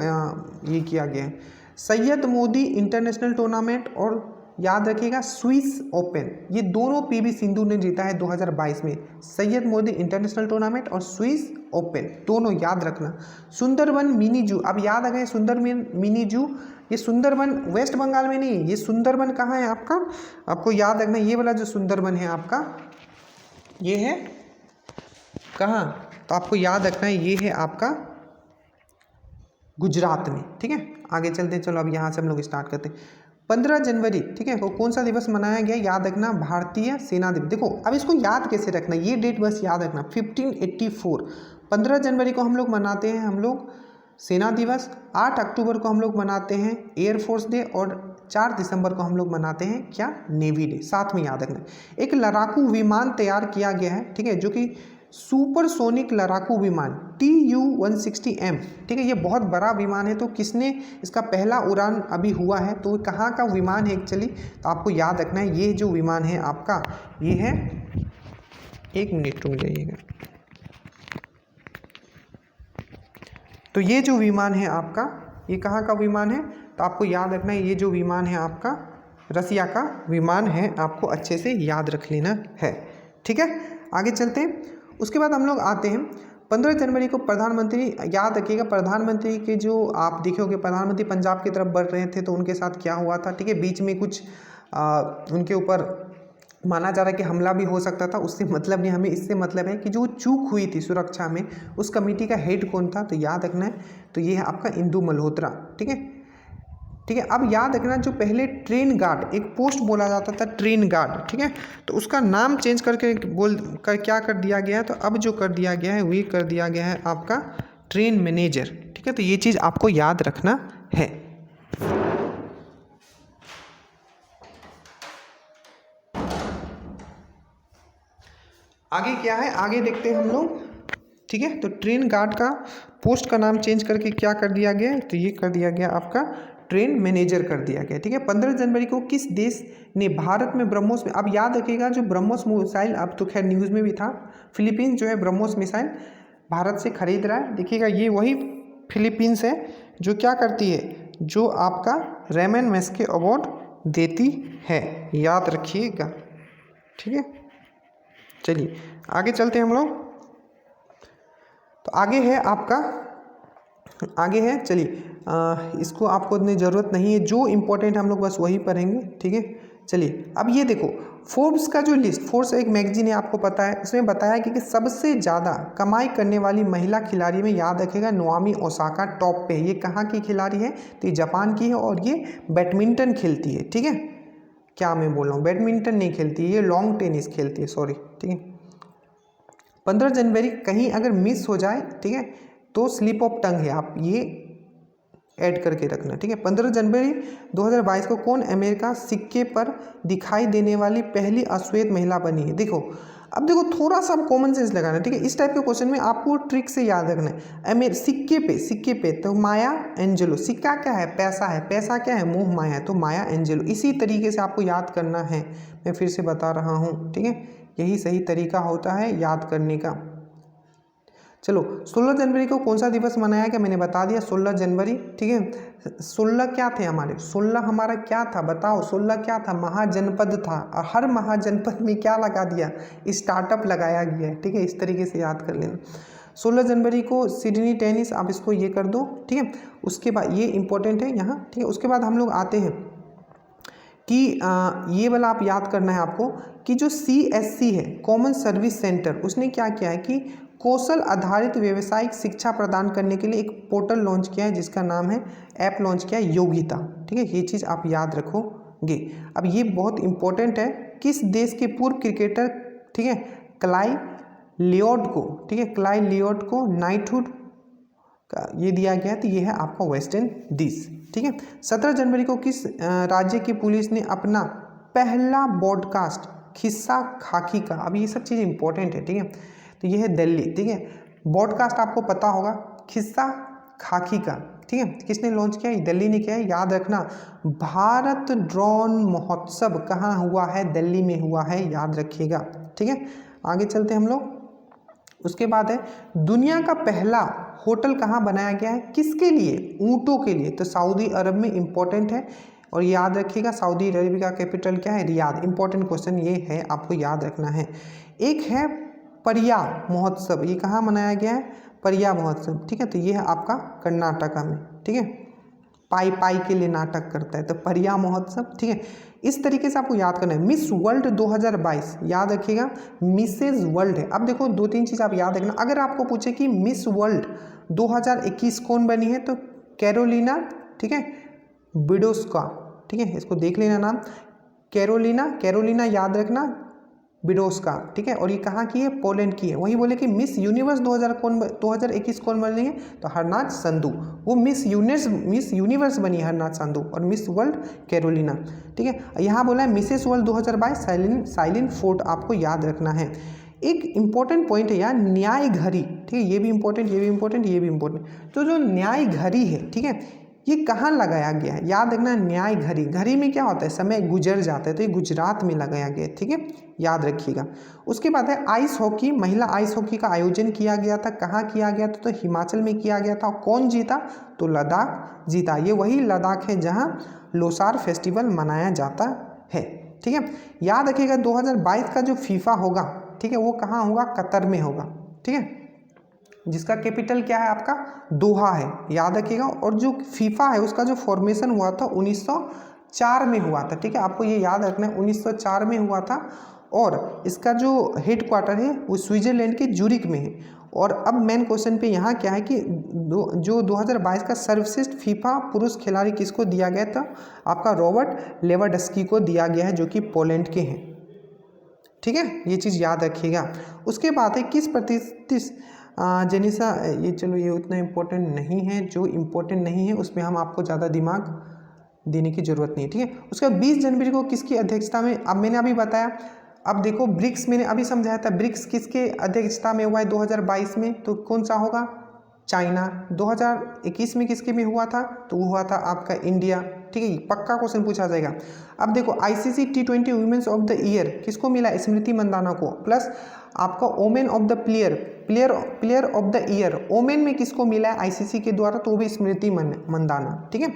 ये किया गया है। सैयद मोदी इंटरनेशनल टूर्नामेंट और याद रखिएगा स्विस ओपन, ये दोनों PV सिंधु ने जीता है 2022 में। सैयद मोदी इंटरनेशनल टूर्नामेंट और स्विस ओपन दोनों याद रखना। सुंदरबन मिनी जू, अब याद आ गए सुंदरबन मिनी जू, ये सुंदरबन वेस्ट बंगाल में नहीं, ये सुंदरबन कहाँ है आपका, आपको याद रखना ये वाला जो सुंदरबन है आपका, ये है कहाँ, तो आपको याद रखना है ये है आपका गुजरात में। ठीक है, आगे चलते हैं, चलो अब यहाँ से हम लोग स्टार्ट करते हैं। 15 जनवरी, ठीक है, तो कौन सा दिवस मनाया गया, याद रखना भारतीय सेना दिवस। देखो अब इसको याद कैसे रखना, ये डेट बस याद रखना 1584, 15 जनवरी को हम लोग मनाते हैं हम लोग सेना दिवस, 8 अक्टूबर को हम लोग मनाते हैं एयरफोर्स डे और 4 दिसंबर को हम लोग मनाते हैं क्या, नेवी डे। साथ में याद रखना एक लड़ाकू विमान तैयार किया गया है, ठीक है, जो कि सुपरसोनिक लड़ाकू विमान TU-160M, ठीक है, ये बहुत बड़ा विमान है। तो किसने इसका पहला उड़ान अभी हुआ है, तो कहाँ का विमान है एक्चुअली, तो आपको याद रखना है ये जो विमान है आपका, ये है, एक मिनट रुक जाइएगा, तो ये जो विमान है आपका, ये कहाँ का विमान है, तो आपको याद रखना है ये जो विमान है आपका रसिया का विमान है, आपको अच्छे से याद रख लेना है। ठीक है, आगे चलते हैं। उसके बाद हम लोग आते हैं 15 जनवरी को प्रधानमंत्री, याद रखिएगा प्रधानमंत्री के जो आप देखे होंगे प्रधानमंत्री पंजाब की तरफ बढ़ रहे थे, तो उनके साथ क्या हुआ था, ठीक है, बीच में कुछ उनके ऊपर माना जा रहा है कि हमला भी हो सकता था, उससे मतलब नहीं, हमें इससे मतलब है कि जो चूक हुई थी सुरक्षा में, उस कमेटी का हेड कौन था, तो याद रखना है, तो ये है आपका इंदु मल्होत्रा। ठीक है, ठीक है, अब याद रखना जो पहले ट्रेन गार्ड, एक पोस्ट बोला जाता था ट्रेन गार्ड, ठीक है, तो उसका नाम चेंज करके क्या कर दिया गया है, तो अब जो कर दिया गया है वही कर दिया गया है आपका ट्रेन मैनेजर। ठीक है, तो ये चीज़ आपको याद रखना है। आगे क्या है, आगे देखते हैं हम लोग। ठीक है, तो ट्रेन गार्ड का पोस्ट का नाम चेंज करके क्या कर दिया गया है, तो ये कर दिया गया आपका ट्रेन मैनेजर कर दिया गया। ठीक है, 15 जनवरी को किस देश ने भारत में ब्रह्मोस में, अब याद रखिएगा जो ब्रह्मोस मिसाइल, अब तो खैर न्यूज़ में भी था, फिलीपींस जो है ब्रह्मोस मिसाइल भारत से खरीद रहा है। देखिएगा ये वही फिलीपींस है जो क्या करती है, जो आपका रेमन मैस्के अवार्ड देती है, याद रखिएगा। ठीक है, चलिए आगे चलते हैं हम लोग। तो आगे है आपका, आगे है, चलिए इसको आपको इतनी ज़रूरत नहीं है, जो इम्पोर्टेंट हम लोग बस वही पढ़ेंगे। ठीक है, चलिए अब ये देखो फोर्ब्स का जो लिस्ट, फोर्ब्स एक मैगजीन है आपको पता है, उसमें बताया कि सबसे ज़्यादा कमाई करने वाली महिला खिलाड़ी में याद रखेगा नोआमी ओसाका टॉप पे है। ये कहाँ की खिलाड़ी है, तो ये जापान की है और ये बैडमिंटन खेलती है। ठीक है, क्या मैं बोल रहा हूँ, बैडमिंटन नहीं खेलती है, ये लॉन्ग टेनिस खेलती है, सॉरी। ठीक है, 15 जनवरी कहीं अगर मिस हो जाए, ठीक है, तो स्लिप ऑफ टंग है, आप ये ऐड करके रखना। ठीक है, 15 जनवरी 2022 को कौन अमेरिका सिक्के पर दिखाई देने वाली पहली अश्वेत महिला बनी है। देखो अब देखो थोड़ा सा कॉमन सेंस लगाना। ठीक है, इस टाइप के क्वेश्चन में आपको ट्रिक से याद रखना है। सिक्के पे तो माया एंजेलो, सिक्का क्या है, पैसा है, पैसा क्या है, मोह माया है, तो माया एंजेलो। इसी तरीके से आपको याद करना है, मैं फिर से बता रहा हूँ। ठीक है, यही सही तरीका होता है याद करने का। चलो 16 जनवरी को कौन सा दिवस मनाया गया, मैंने बता दिया 16 जनवरी। ठीक है, 16 क्या थे हमारे, 16 हमारा क्या था बताओ, 16 क्या था, महाजनपद था, और हर महाजनपद में क्या लगा दिया, स्टार्टअप लगाया गया है। ठीक है, इस तरीके से याद कर लेना। 16 जनवरी को सिडनी टेनिस, आप इसको ये कर दो। ठीक है, उसके बाद ये इंपॉर्टेंट है यहाँ। ठीक है, उसके बाद हम लोग आते हैं कि ये वाला आप याद करना है आपको कि जो CSC है कॉमन सर्विस सेंटर, उसने क्या किया है कि कौशल आधारित व्यावसायिक शिक्षा प्रदान करने के लिए एक पोर्टल लॉन्च किया है, जिसका नाम है, ऐप लॉन्च किया है योगिता। ठीक है, ये चीज़ आप याद रखोगे। अब ये बहुत इंपॉर्टेंट है, किस देश के पूर्व क्रिकेटर, ठीक है, क्लाई लियोट को, ठीक है, क्लाई लियोट को नाइटहुड का ये दिया गया है, तो ये है आपका वेस्ट इंडीज। ठीक है, 17 जनवरी को किस राज्य की पुलिस ने अपना पहला ब्रॉडकास्ट खिस्सा खाकी का, अब ये सब चीज़ इंपॉर्टेंट है, ठीक है। तो ये है दिल्ली, ठीक है। ब्रॉडकास्ट आपको पता होगा, खिस्सा खाकी का, ठीक है, किसने लॉन्च किया? दिल्ली ने किया है, याद रखना। भारत ड्रोन महोत्सव कहाँ हुआ है? दिल्ली में हुआ है, याद रखिएगा, ठीक है। आगे चलते हैं हम लोग। उसके बाद है दुनिया का पहला होटल कहाँ बनाया गया है? किसके लिए? ऊँटों के लिए। तो सऊदी अरब में इंपॉर्टेंट है, और याद रखिएगा सऊदी अरब का कैपिटल क्या है? रियाद। इंपॉर्टेंट क्वेश्चन ये है, आपको याद रखना है। एक है परिया महोत्सव, ये कहाँ मनाया गया है? परिया महोत्सव, ठीक है। तो ये है आपका कर्नाटका में, ठीक है। पाई पाई के लिए नाटक करता है, तो परिया महोत्सव, ठीक है। इस तरीके से आपको याद करना है। मिस वर्ल्ड 2022 याद रखिएगा, मिसेज वर्ल्ड है। अब देखो 2-3 चीज़ आप याद रखना। अगर आपको पूछे कि मिस वर्ल्ड 2021 कौन बनी है, तो कैरोलिना, ठीक है, बिडोस्का, ठीक है, इसको देख लेना नाम, कैरोलिना याद रखना, बिडोस्का, ठीक है। और ये कहाँ की है? पोलैंड की है। वही बोले कि मिस यूनिवर्स 2021 कौन बनी है? तो हरनाथ संधू, वो मिस यूनिवर्स बनी है हरनाथ संधू, और मिस वर्ल्ड कैरोलिना, ठीक है। यहाँ बोला है मिसेस वर्ल्ड 2022 साइलिन फोर्ट, आपको याद रखना है। एक इंपॉर्टेंट पॉइंट है यार, न्याय घड़ी, ठीक है, ये भी इंपॉर्टेंट, ये भी इंपॉर्टेंट, ये भी इंपॉर्टेंट। तो जो न्याय घड़ी है, ठीक है, ये कहाँ लगाया गया है? याद रखना, न्याय घड़ी, घड़ी में क्या होता है? समय गुजर जाता है, तो ये गुजरात में लगाया गया है, ठीक है, याद रखिएगा। उसके बाद है आइस हॉकी, महिला आइस हॉकी का आयोजन किया गया था, कहाँ किया गया था? तो हिमाचल में किया गया था। कौन जीता? तो लद्दाख जीता। ये वही लद्दाख है जहाँ लोसार फेस्टिवल मनाया जाता है, ठीक है। याद रखिएगा 2022 का जो फीफा होगा, ठीक है, वो कहाँ होगा? कतर में होगा, ठीक है, जिसका कैपिटल क्या है? आपका दोहा है, याद रखिएगा। और जो फीफा है उसका जो फॉर्मेशन हुआ था 1904 में हुआ था, ठीक है, आपको ये याद रखना है, 1904 में हुआ था। और इसका जो हेड क्वार्टर है वो स्विट्जरलैंड के जूरिक में है। और अब मेन क्वेश्चन पे यहाँ क्या है कि जो 2022 का सर्वश्रेष्ठ फीफा पुरुष खिलाड़ी किसको दिया गया था? आपका रॉबर्ट लेवांडोव्स्की को दिया गया है, जो कि पोलैंड के हैं, ठीक है, ये चीज़ याद रखिएगा। उसके बाद है किस प्रतिष्ठित जेनिसा, ये चलो ये उतना इम्पोर्टेंट नहीं है, जो इम्पोर्टेंट नहीं है उसमें हम आपको ज़्यादा दिमाग देने की ज़रूरत नहीं है, ठीक है। उसके बाद 20 जनवरी को किसकी अध्यक्षता में? अब मैंने अभी बताया, अब देखो ब्रिक्स मैंने अभी समझाया था, ब्रिक्स किसके अध्यक्षता में हुआ है 2022 में? तो कौन सा होगा? चाइना। 2021 में किसके में हुआ था? तो वो हुआ था आपका इंडिया, ठीक है, पक्का क्वेश्चन पूछा जाएगा। अब देखो ICC T20 women's of the year किसको मिला? स्मृति मंदाना को। प्लस आपका women of the player of the year women में किसको मिला है ICC के द्वारा? तो वो भी स्मृति मंदाना, ठीक है।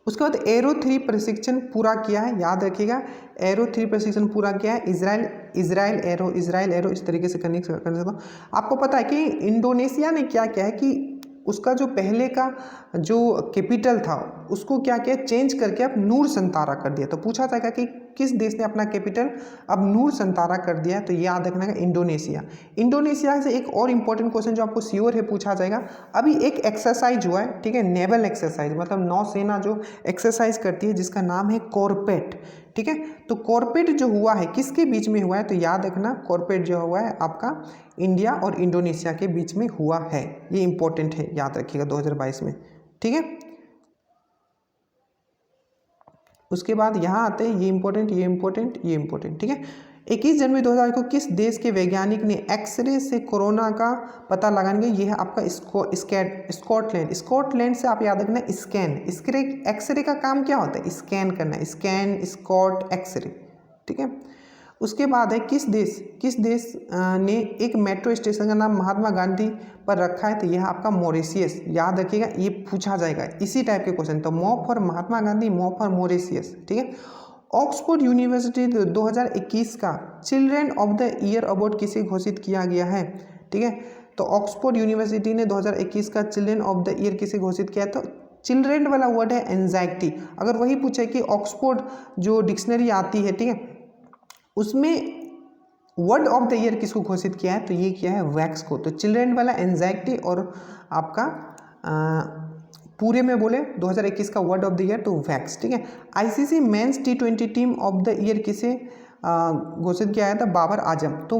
उसके बाद एरो 3 प्रशिक्षण पूरा किया है, याद रखिएगा, एरो 3 प्रशिक्षण पूरा किया है इजराइल एरो, इस तरीके से करने सकता हूँ। आपको पता है कि इंडोनेशिया ने क्या किया है कि उसका जो पहले का जो कैपिटल था उसको क्या किया? चेंज करके अब नूर संतारा कर दिया। तो पूछा जाएगा कि किस देश ने अपना कैपिटल अब नूर संतारा कर दिया है? तो ये याद रखना है, इंडोनेशिया से एक और इंपॉर्टेंट क्वेश्चन जो आपको श्योर है पूछा जाएगा। अभी एक एक्सरसाइज हुआ है, ठीक है, नेवल एक्सरसाइज, मतलब नौसेना जो एक्सरसाइज करती है जिसका नाम है कॉर्पेट, ठीक है। तो कॉर्पेट जो हुआ है किसके बीच में हुआ है? तो याद रखना, कॉर्पेट जो हुआ है आपका इंडिया और इंडोनेशिया के बीच में हुआ है। ये इंपॉर्टेंट है, याद रखिएगा 2022 में, ठीक है। उसके बाद यहाँ आते हैं ये इंपॉर्टेंट, ठीक है। 21 जनवरी 2000 को किस देश के वैज्ञानिक ने एक्सरे से कोरोना का पता लगाने? ये है आपका स्कॉटलैंड से। आप याद रखना स्कैन, एक्सरे का काम क्या होता है? स्कैन करना, एक्सरे, ठीक है। उसके बाद है किस देश ने एक मेट्रो स्टेशन का नाम महात्मा गांधी पर रखा है? तो यह आपका मॉरिशियस, याद रखिएगा, ये पूछा जाएगा इसी टाइप के क्वेश्चन। तो मॉ फॉर महात्मा गांधी, मॉ फॉर मॉरिशियस, ठीक है। ऑक्सफोर्ड यूनिवर्सिटी 2021 का children of the year award किसे घोषित किया गया है? ठीक है, तो ऑक्सफोर्ड यूनिवर्सिटी ने 2021 का चिल्ड्रेन ऑफ द ईयर किसे घोषित किया? तो चिल्ड्रेन वाला वर्ड है एंजाइटी। अगर वही पूछे कि ऑक्सफोर्ड जो डिक्शनरी आती है, ठीक है, उसमें वर्ड ऑफ द ईयर किसको घोषित किया है? तो ये किया है वैक्स को। तो चिल्ड्रेन वाला एंजाइटी और आपका पूरे में बोले 2021 का वर्ड ऑफ द ईयर तो वैक्स, ठीक है। ICC men's T20 team of the year किसे घोषित किया गया था? बाबर आजम। तो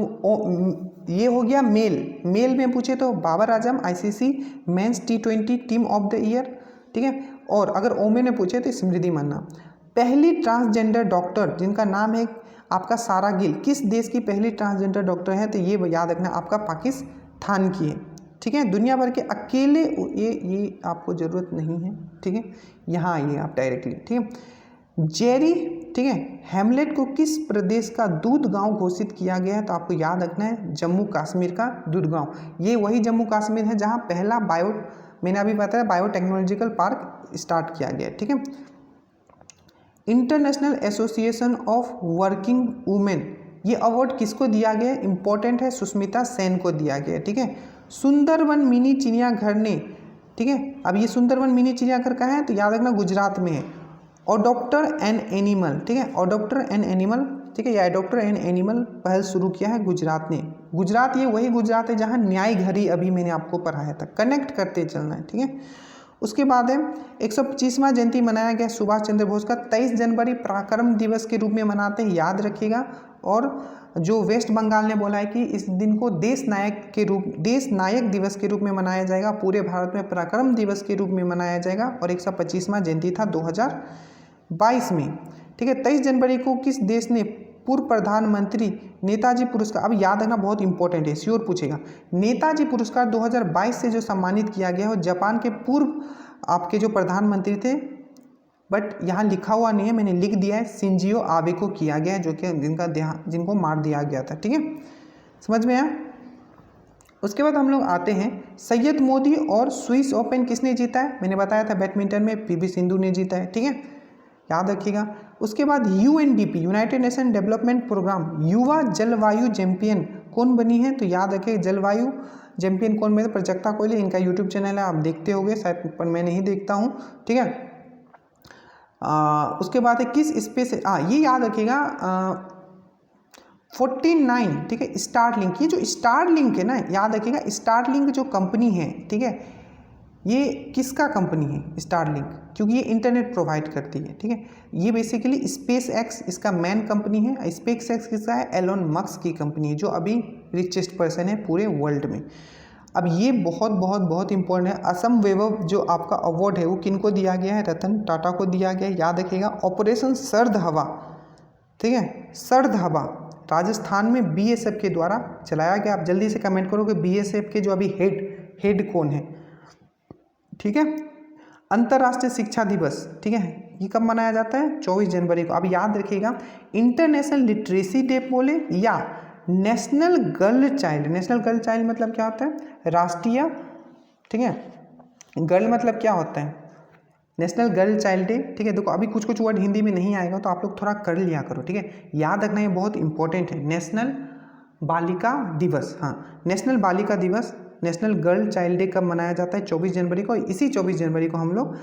ये हो गया मेल में पूछे तो Babar Azam ICC men's T20 team of the year, ठीक है। और अगर ओमेन में पूछे तो स्मृति मन्ना। पहली ट्रांसजेंडर डॉक्टर जिनका नाम है आपका सारा गिल किस देश की पहली ट्रांसजेंडर डॉक्टर है? तो ये याद रखना आपका पाकिस्तान की है, ठीक है। दुनिया भर के अकेले ये आपको ज़रूरत नहीं है, ठीक है। यहाँ आइए आप डायरेक्टली, ठीक है। जेरी, ठीक है, हैमलेट को किस प्रदेश का दूध गांव घोषित किया गया है? तो आपको याद रखना है जम्मू कश्मीर का दूध गांव। ये वही जम्मू कश्मीर है जहाँ पहला मैंने अभी बताया बायोटेक्नोलॉजिकल पार्क स्टार्ट किया गया है, ठीक है। International association of working women, ये अवार्ड किसको दिया गया है? इंपॉर्टेंट है, सुष्मिता सेन को दिया गया है, ठीक है। सुंदरवन मिनी चिड़ियाघर ने, ठीक है, अब ये सुंदरवन मिनी चिड़ियाघर कहाँ है? तो याद रखना गुजरात में है। अडॉप्टर एन एनिमल, ठीक है, अडॉप्टर एन एनिमल, ठीक है, या अडॉप्टर एन एनिमल पहल शुरू किया है गुजरात ने। गुजरात ये वही गुजरात है जहाँ न्याय घड़ी अभी मैंने आपको पढ़ाया था, कनेक्ट करते चलना है, ठीक है। उसके बाद है 125वां जयंती मनाया गया सुभाष चंद्र बोस का। 23 जनवरी पराक्रम दिवस के रूप में मनाते हैं, याद रखिएगा। और जो वेस्ट बंगाल ने बोला है कि इस दिन को देश नायक दिवस के रूप में मनाया जाएगा, पूरे भारत में पराक्रम दिवस के रूप में मनाया जाएगा। और 125वां जयंती था 2022 में, ठीक है। 23 जनवरी को किस देश ने पूर्व प्रधानमंत्री नेताजी पुरस्कार, अब याद रखना बहुत इंपॉर्टेंट है, श्योर पूछेगा, नेताजी पुरस्कार 2022 से जो सम्मानित किया गया है, जापान के पूर्व आपके जो प्रधानमंत्री थे, बट यहाँ लिखा हुआ नहीं है, मैंने लिख दिया है, शिंजियो आबे को किया गया है, जो कि जिनको मार दिया गया था, ठीक है, समझ में आया। उसके बाद हम लोग आते हैं सैयद मोदी और स्विस ओपन किसने जीता है? मैंने बताया था बैडमिंटन में पीवी सिंधु ने जीता है, ठीक है, याद रखिएगा। उसके बाद UNDP, United Nation Development Program, युवा जलवायु चैंपियन कौन बनी है? तो याद रखिए जलवायु चैंपियन कौन बने? प्रजक्ता कोहली, इनका यूट्यूब चैनल है, आप देखते होंगे शायद, पर मैं नहीं देखता हूँ, ठीक है। उसके बाद है किस स्पेस, ये याद रखिएगा 49, ठीक है, स्टारलिंक, ये जो स्टारलिंक है ना, याद रखिएगा स्टारलिंक जो कंपनी है, ठीक है, ये किसका कंपनी है? स्टारलिंक, क्योंकि ये इंटरनेट प्रोवाइड करती है, ठीक है। ये बेसिकली स्पेस एक्स इसका मेन कंपनी है। स्पेस एक्स किसका है? एलोन मस्क की कंपनी है, जो अभी रिचेस्ट पर्सन है पूरे वर्ल्ड में। अब ये बहुत बहुत बहुत इंपॉर्टेंट है। असम वैभव जो आपका अवार्ड है वो किनको दिया गया है? रतन टाटा को दिया गया है, याद रखिएगा। ऑपरेशन सर्द हवा, ठीक है, सर्द हवा राजस्थान में बीएसएफ के द्वारा चलाया गया। आप जल्दी से कमेंट करो कि बीएसएफ के जो अभी हेड कौन है, ठीक है। अंतर्राष्ट्रीय शिक्षा दिवस, ठीक है, ये कब मनाया जाता है? 24 जनवरी को। अब याद रखिएगा इंटरनेशनल लिटरेसी डे बोले या national girl child. National girl child मतलब क्या होता है? राष्ट्रीय, ठीक है, गर्ल मतलब क्या होता है? नेशनल गर्ल चाइल्ड डे, ठीक है। देखो अभी कुछ कुछ वर्ड हिंदी में नहीं आएगा तो आप लोग थोड़ा कर लिया करो, ठीक है, याद रखना ये बहुत इंपॉर्टेंट है। नेशनल बालिका दिवस, हाँ, नेशनल बालिका दिवस, नेशनल गर्ल चाइल्ड डे कब मनाया जाता है? 24 जनवरी को। इसी 24 जनवरी को हम लोग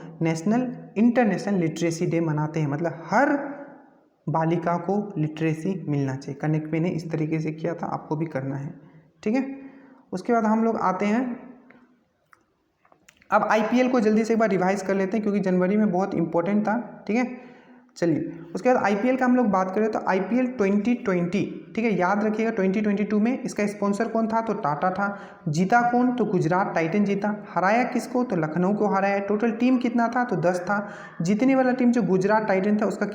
इंटरनेशनल लिटरेसी डे मनाते हैं, मतलब हर बालिका को लिटरेसी मिलना चाहिए। कनेक्ट मैंने इस तरीके से किया था, आपको भी करना है, ठीक है। उसके बाद हम लोग आते हैं, अब आईपीएल को जल्दी से एक बार रिवाइज कर लेते हैं क्योंकि जनवरी में बहुत इंपॉर्टेंट था, ठीक है। चलिए उसके बाद आईपीएल का हम लोग बात करें तो आईपीएल 2020, ठीक है, याद रखिएगा 2022 में इसका स्पॉन्सर कौन था? तो टाटा था। जीता कौन? तो गुजरात टाइटन जीता। हराया किसको? तो लखनऊ को हराया। टोटल टीम कितना था? तो 10 था। जीतने वाला टीम जो गुजरात टाइटन था उसका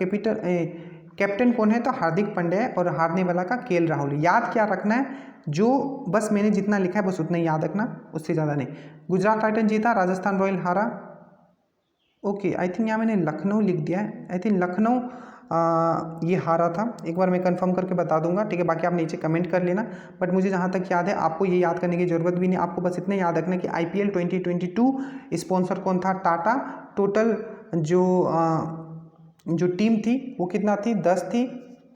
कैप्टन कौन है? तो हार्दिक पांड्या है, और हारने वाला का केएल राहुल। याद क्या रखना है? जो बस मैंने जितना लिखा है बस उतना ही याद रखना, उससे ज़्यादा नहीं। गुजरात टाइटन जीता, राजस्थान रॉयल हारा। ओके, आई थिंक यहाँ मैंने लखनऊ लिख दिया है, आई थिंक लखनऊ ये हारा था। एक बार मैं कंफर्म करके बता दूंगा, ठीक है, बाकी आप नीचे कमेंट कर लेना। बट मुझे जहाँ तक याद है आपको ये याद करने की ज़रूरत भी नहीं, आपको बस इतना याद रखना कि आईपीएल 2022 स्पॉन्सर कौन था? टाटा। टोटल जो टीम थी वो कितना थी? 10 थी,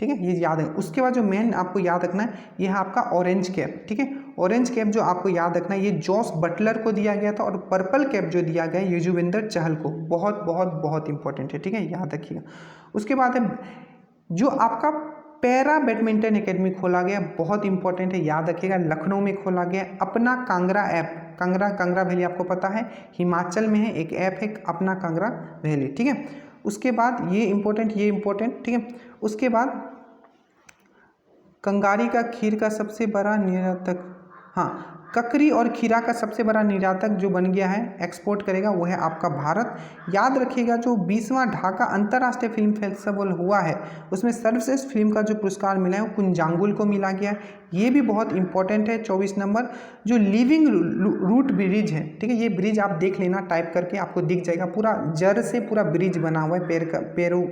ठीक है, ये याद है। उसके बाद जो मेन आपको याद रखना है ये है आपका ऑरेंज कैप, ठीक है। ऑरेंज कैप जो आपको याद रखना है ये जॉस बटलर को दिया गया था, और पर्पल कैप जो दिया गया है युजवेंद्र चहल को। बहुत बहुत बहुत इंपॉर्टेंट है, ठीक है, याद रखिएगा। उसके बाद है जो आपका पैरा बैडमिंटन एकेडमी खोला गया, बहुत इंपॉर्टेंट है, याद रखिएगा, लखनऊ में खोला गया। अपना कांगड़ा ऐप, कांगड़ा वैली आपको पता है हिमाचल में है, एक ऐप है अपना कांगड़ा वैली, ठीक है। उसके बाद ये इंपॉर्टेंट, ठीक है। उसके बाद कंगारी का खीर का सबसे बड़ा निर्यातक, हाँ, ककड़ी और खीरा का सबसे बड़ा निर्यातक जो बन गया है, एक्सपोर्ट करेगा, वो है आपका भारत। याद रखिएगा जो 20वां ढाका अंतर्राष्ट्रीय फिल्म फेस्टिवल हुआ है उसमें सर्वश्रेष्ठ फिल्म का जो पुरस्कार मिला है वो कुंजांगुल को मिला गया है। ये भी बहुत इंपॉर्टेंट है। 24 नंबर जो लिविंग रूट ब्रिज है, ठीक है, ये ब्रिज आप देख लेना, टाइप करके आपको दिख जाएगा, पूरा जड़ से पूरा ब्रिज बना हुआ है, पैरों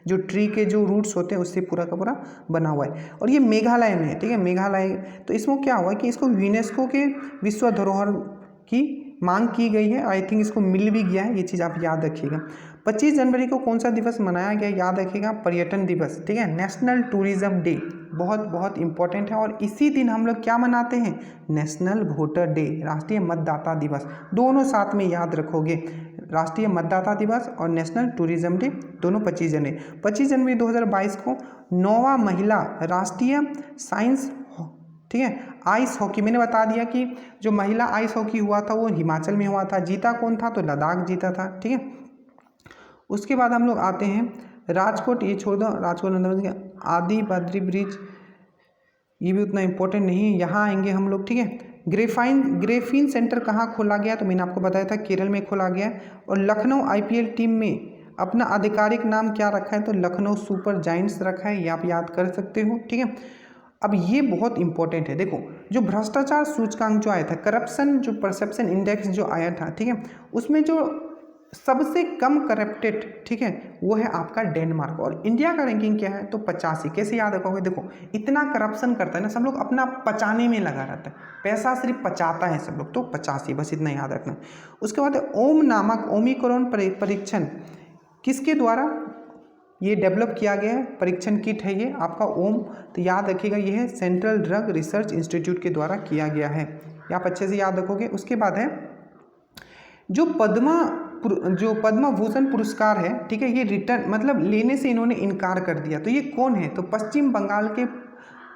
जो ट्री के जो रूट्स होते हैं उससे पूरा का पूरा बना हुआ है, और ये मेघालय में है, ठीक है, मेघालय। तो इसमें क्या हुआ कि इसको यूनेस्को के विश्व धरोहर की मांग की गई है, आई थिंक इसको मिल भी गया है, ये चीज़ आप याद रखिएगा। 25 जनवरी को कौन सा दिवस मनाया गया, याद रखिएगा, पर्यटन दिवस, ठीक है, नेशनल टूरिज्म डे, बहुत बहुत इंपॉर्टेंट है। और इसी दिन हम लोग क्या मनाते हैं, नेशनल वोटर डे, राष्ट्रीय मतदाता दिवस, दोनों साथ में याद रखोगे, राष्ट्रीय मतदाता दिवस और नेशनल टूरिज्म डे दोनों 25 जनवरी। 25 जनवरी 2022 को 9वां महिला राष्ट्रीय साइंस, ठीक है, आइस हॉकी, मैंने बता दिया कि जो महिला आइस हॉकी हुआ था वो हिमाचल में हुआ था, जीता कौन था, तो लद्दाख जीता था, ठीक है। उसके बाद हम लोग आते हैं राजकोट, ये छोड़ दो, राजकोट आदि बद्री ब्रिज, ये भी उतना इम्पोर्टेंट नहीं है, यहाँ आएंगे हम लोग, ठीक है। ग्रेफीन सेंटर कहाँ खोला गया, तो मैंने आपको बताया था केरल में खोला गया। और लखनऊ IPL टीम में अपना आधिकारिक नाम क्या रखा है, तो लखनऊ सुपर जायंट्स रखा है, ये आप याद कर सकते हो, ठीक है। अब ये बहुत इंपॉर्टेंट है, देखो जो भ्रष्टाचार सूचकांक जो आया था, करप्शन जो परसेप्शन इंडेक्स जो आया था, ठीक है, उसमें जो सबसे कम करप्टेड, ठीक है, वो है आपका डेनमार्क, और इंडिया का रैंकिंग क्या है, तो 85। कैसे याद रखोगे, देखो इतना करप्शन करता है ना, सब लोग अपना पचाने में लगा रहता है, पैसा सिर्फ पचाता है सब लोग, तो 85, बस इतना याद रखना। उसके बाद ओम नामक ओमिक्रॉन परीक्षण किसके द्वारा ये डेवलप किया गया है, परीक्षण किट है ये आपका ओम, तो याद रखिएगा ये है सेंट्रल ड्रग रिसर्च इंस्टीट्यूट के द्वारा किया गया है, ये आप अच्छे से याद रखोगे। उसके बाद है जो पद्म भूषण पुरस्कार है, ठीक है, ये रिटर्न मतलब लेने से इन्होंने इनकार कर दिया, तो ये कौन है, तो पश्चिम बंगाल के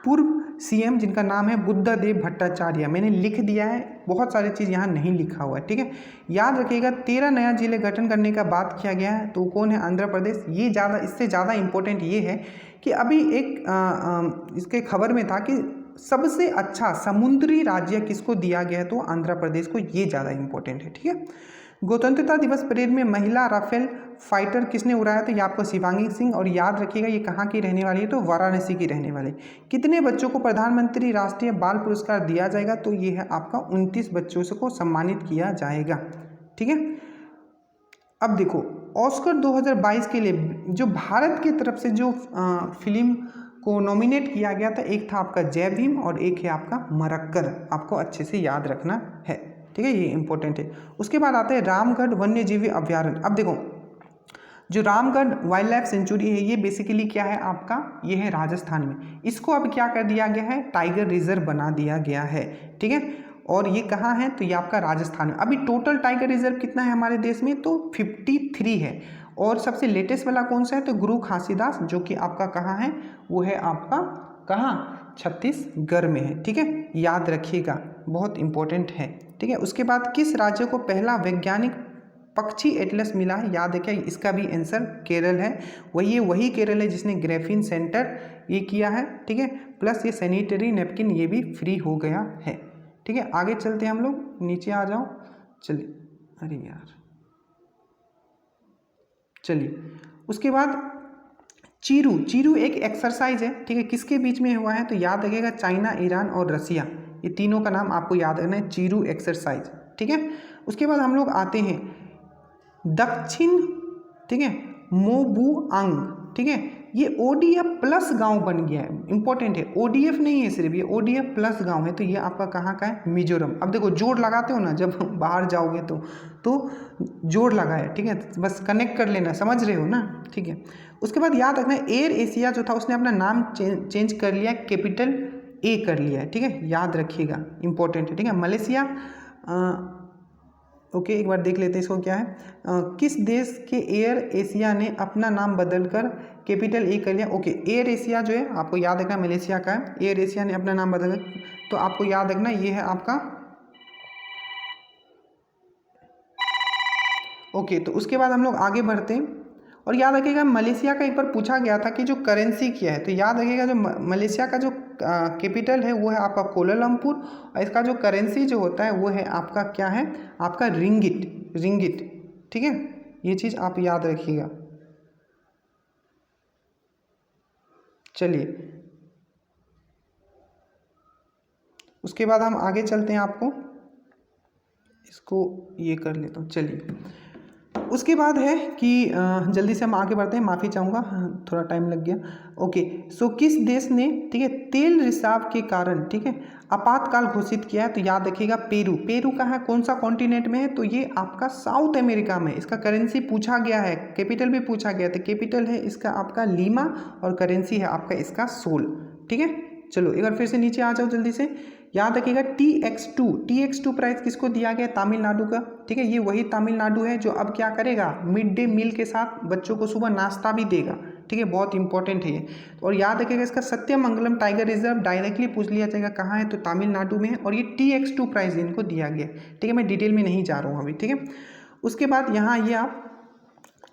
पूर्व CM जिनका नाम है बुद्धदेव भट्टाचार्य, मैंने लिख दिया है, बहुत सारी चीज़ यहाँ नहीं लिखा हुआ है, ठीक है। याद रखिएगा 13 नया जिले गठन करने का बात किया गया है, तो कौन है, आंध्र प्रदेश। ये ज़्यादा, इससे ज़्यादा इम्पोर्टेंट ये है कि अभी एक इसके खबर में था कि सबसे अच्छा समुद्री राज्य किसको दिया गया है, तो आंध्र प्रदेश को, ये ज़्यादा इम्पोर्टेंट है, ठीक है। गणतंत्रता दिवस परेड में महिला राफेल फाइटर किसने उड़ाया, तो ये आपको शिवांगी सिंह, और याद रखिएगा ये कहाँ की रहने वाली है, तो वाराणसी की रहने वाली। कितने बच्चों को प्रधानमंत्री राष्ट्रीय बाल पुरस्कार दिया जाएगा, तो ये है आपका 29 बच्चों को सम्मानित किया जाएगा, ठीक है। अब देखो ऑस्कर 2022 के लिए जो भारत की तरफ से जो फिल्म को नॉमिनेट किया गया था, एक था आपका जय भीम और एक है आपका मरक्कर, आपको अच्छे से याद रखना है, ठीक है, ये इंपॉर्टेंट है। उसके बाद आते हैं रामगढ़ वन्यजीवी अभ्यारण्य। अब देखो जो रामगढ़ वाइल्ड लाइफ सेंचुरी है, ये बेसिकली क्या है आपका, ये है राजस्थान में, इसको अब क्या कर दिया गया है, टाइगर रिजर्व बना दिया गया है, ठीक है। और ये कहाँ है, तो ये आपका राजस्थान में। अभी टोटल टाइगर रिजर्व कितना है हमारे देश में, तो 53 है। और सबसे लेटेस्ट वाला कौन सा है, तो गुरु घासीदास, जो कि आपका कहाँ है, वो है आपका कहाँ, छत्तीसगढ़ में है, ठीक है, याद रखिएगा, बहुत इंपॉर्टेंट है, ठीक है। उसके बाद किस राज्य को पहला वैज्ञानिक पक्षी एटलस मिला है, याद रखिए, इसका भी आंसर केरल है, वही केरल है जिसने ग्रेफीन सेंटर ये किया है, ठीक है। प्लस ये सैनिटरी नैपकिन ये भी फ्री हो गया है, ठीक है। आगे चलते हैं हम लोग, नीचे आ जाओ, चलिए, अरे यार, चलिए। उसके बाद चीरू एक एक्सरसाइज है, ठीक है, किसके बीच में हुआ है, तो याद रखिएगा चाइना, ईरान और रसिया, ये तीनों का नाम आपको याद रखना है, चीरू एक्सरसाइज, ठीक है। उसके बाद हम लोग आते हैं दक्षिण, ठीक है, मोबुआंग, ठीक है, ये ODF प्लस गांव बन गया है, इंपॉर्टेंट है, ODF नहीं है सिर्फ, ये ODF प्लस गांव है, तो ये आपका कहाँ का है, मिजोरम। अब देखो जोड़ लगाते हो ना जब बाहर जाओगे तो जोड़ लगा है, ठीक है, बस कनेक्ट कर लेना, समझ रहे हो ना, ठीक है। उसके बाद याद रखना एयर एशिया जो था उसने अपना नाम चेंज कर लिया, कैपिटल A कर लिया है, ठीक है, याद रखिएगा, इंपॉर्टेंट है, ठीक है। मलेशिया, ओके, एक बार देख लेते हैं इसको क्या है, किस देश के एयर एशिया ने अपना नाम बदलकर कैपिटल A कर लिया, ओके, एयर एशिया जो है आपको याद रखना मलेशिया का है, एयर एशिया ने अपना नाम बदल, तो आपको याद रखना ये है आपका, ओके। तो उसके बाद हम लोग आगे बढ़ते हैं, और याद रखिएगा मलेशिया का एक बार पूछा गया था कि जो करेंसी क्या है, तो याद रखिएगा जो मलेशिया का जो कैपिटल है वो है आपका कोलालमपुर, और इसका जो करेंसी जो होता है वो है आपका क्या है, आपका रिंगिट। ठीक है, ये चीज़ आप याद रखिएगा। चलिए उसके बाद हम आगे चलते हैं, आपको इसको ये कर लेता हूँ। चलिए उसके बाद है कि जल्दी से हम आगे बढ़ते हैं, माफ़ी चाहूँगा थोड़ा टाइम लग गया। ओके, सो किस देश ने, ठीक है, तेल रिसाव के कारण, ठीक है, आपातकाल घोषित किया है, तो याद रखिएगा पेरू कहाँ है, कौन सा कॉन्टिनेंट में है, तो ये आपका साउथ अमेरिका में। इसका करेंसी पूछा गया है, कैपिटल भी पूछा गया, तो कैपिटल है इसका आपका लीमा और करेंसी है आपका इसका सोल। ठीक है, चलो एक बार फिर से नीचे आ जाओ जल्दी से। याद रखिएगा TX2 प्राइज किसको दिया गया, तमिलनाडु का। ठीक है, ये वही तमिलनाडु है जो अब क्या करेगा, मिड डे मील के साथ बच्चों को सुबह नाश्ता भी देगा। ठीक है, बहुत इंपॉर्टेंट है ये। और याद रखिएगा इसका सत्यमंगलम टाइगर रिजर्व डायरेक्टली पूछ लिया जाएगा कहाँ है, तो तमिलनाडु में है, और ये TX2 प्राइज इनको दिया गया। ठीक है, मैं डिटेल में नहीं जा रहा हूँ अभी। ठीक है, उसके बाद यहाँ ये आप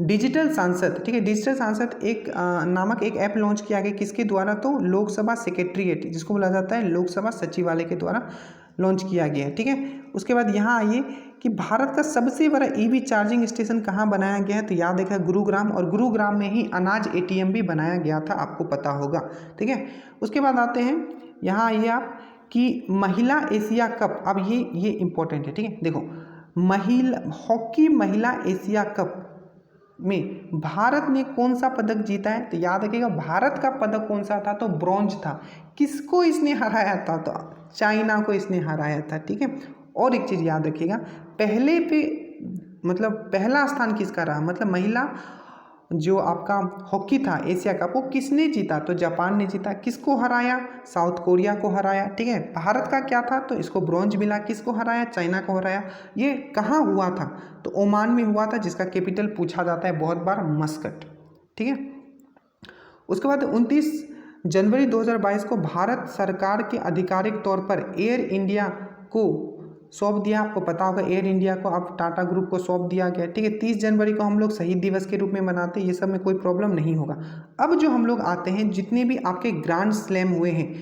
डिजिटल सांसद, ठीक है, डिजिटल सांसद एक नामक एक ऐप लॉन्च किया गया, किसके द्वारा, तो लोकसभा सेक्रेटरीट, जिसको बोला जाता है लोकसभा सचिवालय के द्वारा लॉन्च किया गया है। ठीक है, उसके बाद यहाँ आइए कि भारत का सबसे बड़ा EV चार्जिंग स्टेशन कहाँ बनाया गया है, तो याद रखा गुरुग्राम, और गुरुग्राम में ही अनाज ATM भी बनाया गया था, आपको पता होगा। ठीक है, उसके बाद आते हैं यहाँ आइए आप कि महिला एशिया कप, अब ये इंपॉर्टेंट है। ठीक है, देखो हॉकी महिला एशिया कप में भारत ने कौन सा पदक जीता है, तो याद रखिएगा भारत का पदक कौन सा था, तो ब्रॉन्ज था। किसको इसने हराया था, तो चाइना को इसने हराया था। ठीक है, और एक चीज़ याद रखिएगा, पहले पे मतलब पहला स्थान किसका रहा, मतलब महिला जो आपका हॉकी था एशिया कप, वो किसने जीता, तो जापान ने जीता। किसको हराया, साउथ कोरिया को हराया। ठीक है, भारत का क्या था, तो इसको ब्रॉन्ज मिला। किसको हराया, चाइना को हराया। ये कहाँ हुआ था, तो ओमान में हुआ था, जिसका कैपिटल पूछा जाता है बहुत बार, मस्कट। ठीक है, उसके बाद 29 जनवरी 2022 को भारत सरकार के आधिकारिक तौर पर एयर इंडिया को सौंप दिया। आपको पता होगा एयर इंडिया को अब टाटा ग्रुप को सौंप दिया गया। ठीक है, 30 जनवरी को हम लोग शहीद दिवस के रूप में मनाते हैं, ये सब में कोई प्रॉब्लम नहीं होगा। अब जो हम लोग आते हैं, जितने भी आपके ग्रैंड स्लैम हुए हैं,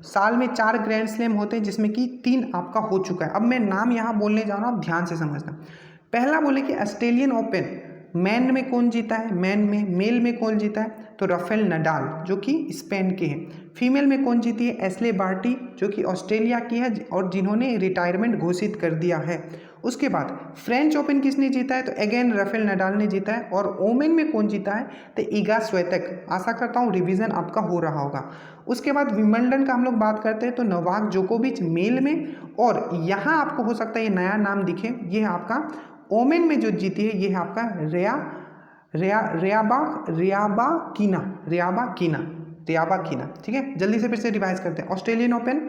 साल में 4 ग्रैंड स्लैम होते हैं, जिसमें कि 3 आपका हो चुका है। अब मैं नाम यहाँ बोलने जा रहा हूँ, ध्यान से समझना। पहला बोले कि ऑस्ट्रेलियन ओपन, मैन में कौन जीता है, मेल में कौन जीता है, तो राफेल नडाल जो कि स्पेन के हैं। फीमेल में कौन जीती है, एस्ले बार्टी जो कि ऑस्ट्रेलिया की है और जिन्होंने रिटायरमेंट घोषित कर दिया है। उसके बाद फ्रेंच ओपन किसने जीता है, तो अगेन राफेल नडाल ने जीता है। और ओमेन में कौन जीता है, तो इगा स्वेतेक। आशा करता हूँ रिवीजन आपका हो रहा होगा। उसके बाद विंबलडन का हम लोग बात करते हैं, तो नोवाक जोकोविच मेल में, और यहाँ आपको हो सकता है ये नया नाम दिखे, ये है आपका ओमेन में जो जीती है, ये है आपका रियाबाकिना। ठीक है, जल्दी से फिर से रिवाइज करते हैं। ऑस्ट्रेलियन ओपन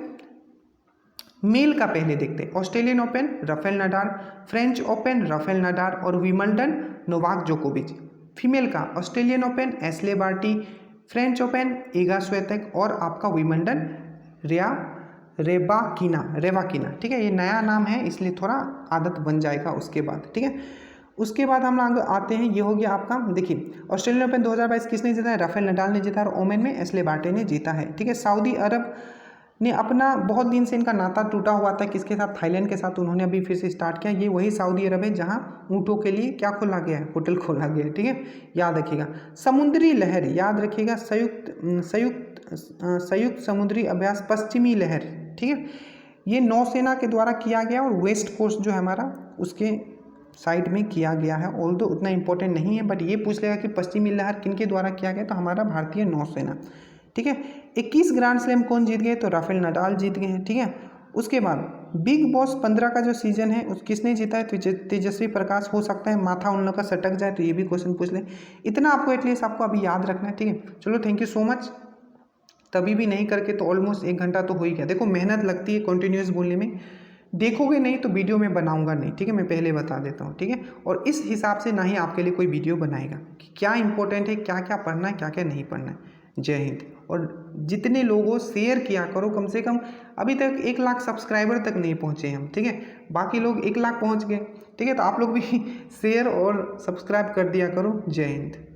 मेल का पहले देखते हैं, Australian Open Rafael Nadal, French Open Rafael Nadal, और विंबलडन नोवाक जोकोविच। फीमेल का Australian Open Ashleigh Barty, French Open Iga Swiatek, और आपका विंबलडन रेवाकिना। ठीक है, ये नया नाम है इसलिए थोड़ा आदत बन जाएगा उसके बाद। ठीक है, उसके बाद हम लोग आते हैं, ये हो गया आपका, देखिए ऑस्ट्रेलियन ओपन 2022 किसने जीता है, राफेल नडाल ने जीता, और ओमेन में एस्ले बार्टी ने जीता है। ठीक है, सऊदी अरब ने अपना बहुत दिन से इनका नाता टूटा हुआ था, किसके साथ, थाईलैंड के साथ, उन्होंने अभी फिर से स्टार्ट किया। ये वही सऊदी अरब है जहां ऊँटों के लिए क्या खोला गया है, होटल खोला गया है। ठीक है, याद रखिएगा। समुद्री लहर, याद रखिएगा, संयुक्त समुद्री अभ्यास पश्चिमी लहर। ठीक है, ये नौसेना के द्वारा किया गया, और वेस्ट कोस्ट जो है हमारा उसके साइड में किया गया है। ऑल्दो उतना इंपॉर्टेंट नहीं है, बट ये पूछ लेगा कि पश्चिमी लहर किनके द्वारा किया गया, तो हमारा भारतीय नौसेना। ठीक है, 21 ग्रैंड स्लैम कौन जीत गए, तो राफेल नडाल जीत गए हैं। ठीक है, उसके बाद बिग बॉस 15 का जो सीजन है उस किसने जीता है, तो तेजस्वी प्रकाश। हो सकता है माथा उन लोग का सटक जाए तो ये भी क्वेश्चन पूछ ले। इतना आपको एटलीस्ट आपको अभी याद रखना है। ठीक है, चलो थैंक यू सो मच। तभी भी नहीं करके तो ऑलमोस्ट 1 घंटा तो हो ही गया। देखो मेहनत लगती है कंटिन्यूस बोलने में, देखोगे नहीं तो वीडियो में बनाऊंगा नहीं। ठीक है, मैं पहले बता देता हूँ। ठीक है, और इस हिसाब से ना ही आपके लिए कोई वीडियो बनाएगा कि क्या इंपॉर्टेंट है, क्या क्या पढ़ना है, क्या क्या नहीं पढ़ना है। जय हिंद। और जितने लोगों शेयर किया करो, कम से कम अभी तक 1 लाख सब्सक्राइबर तक नहीं पहुँचे हम, ठीक है, बाकी लोग 1 लाख पहुँच गए, ठीक है। तो आप लोग भी शेयर और सब्सक्राइब कर दिया करो। जय हिंद।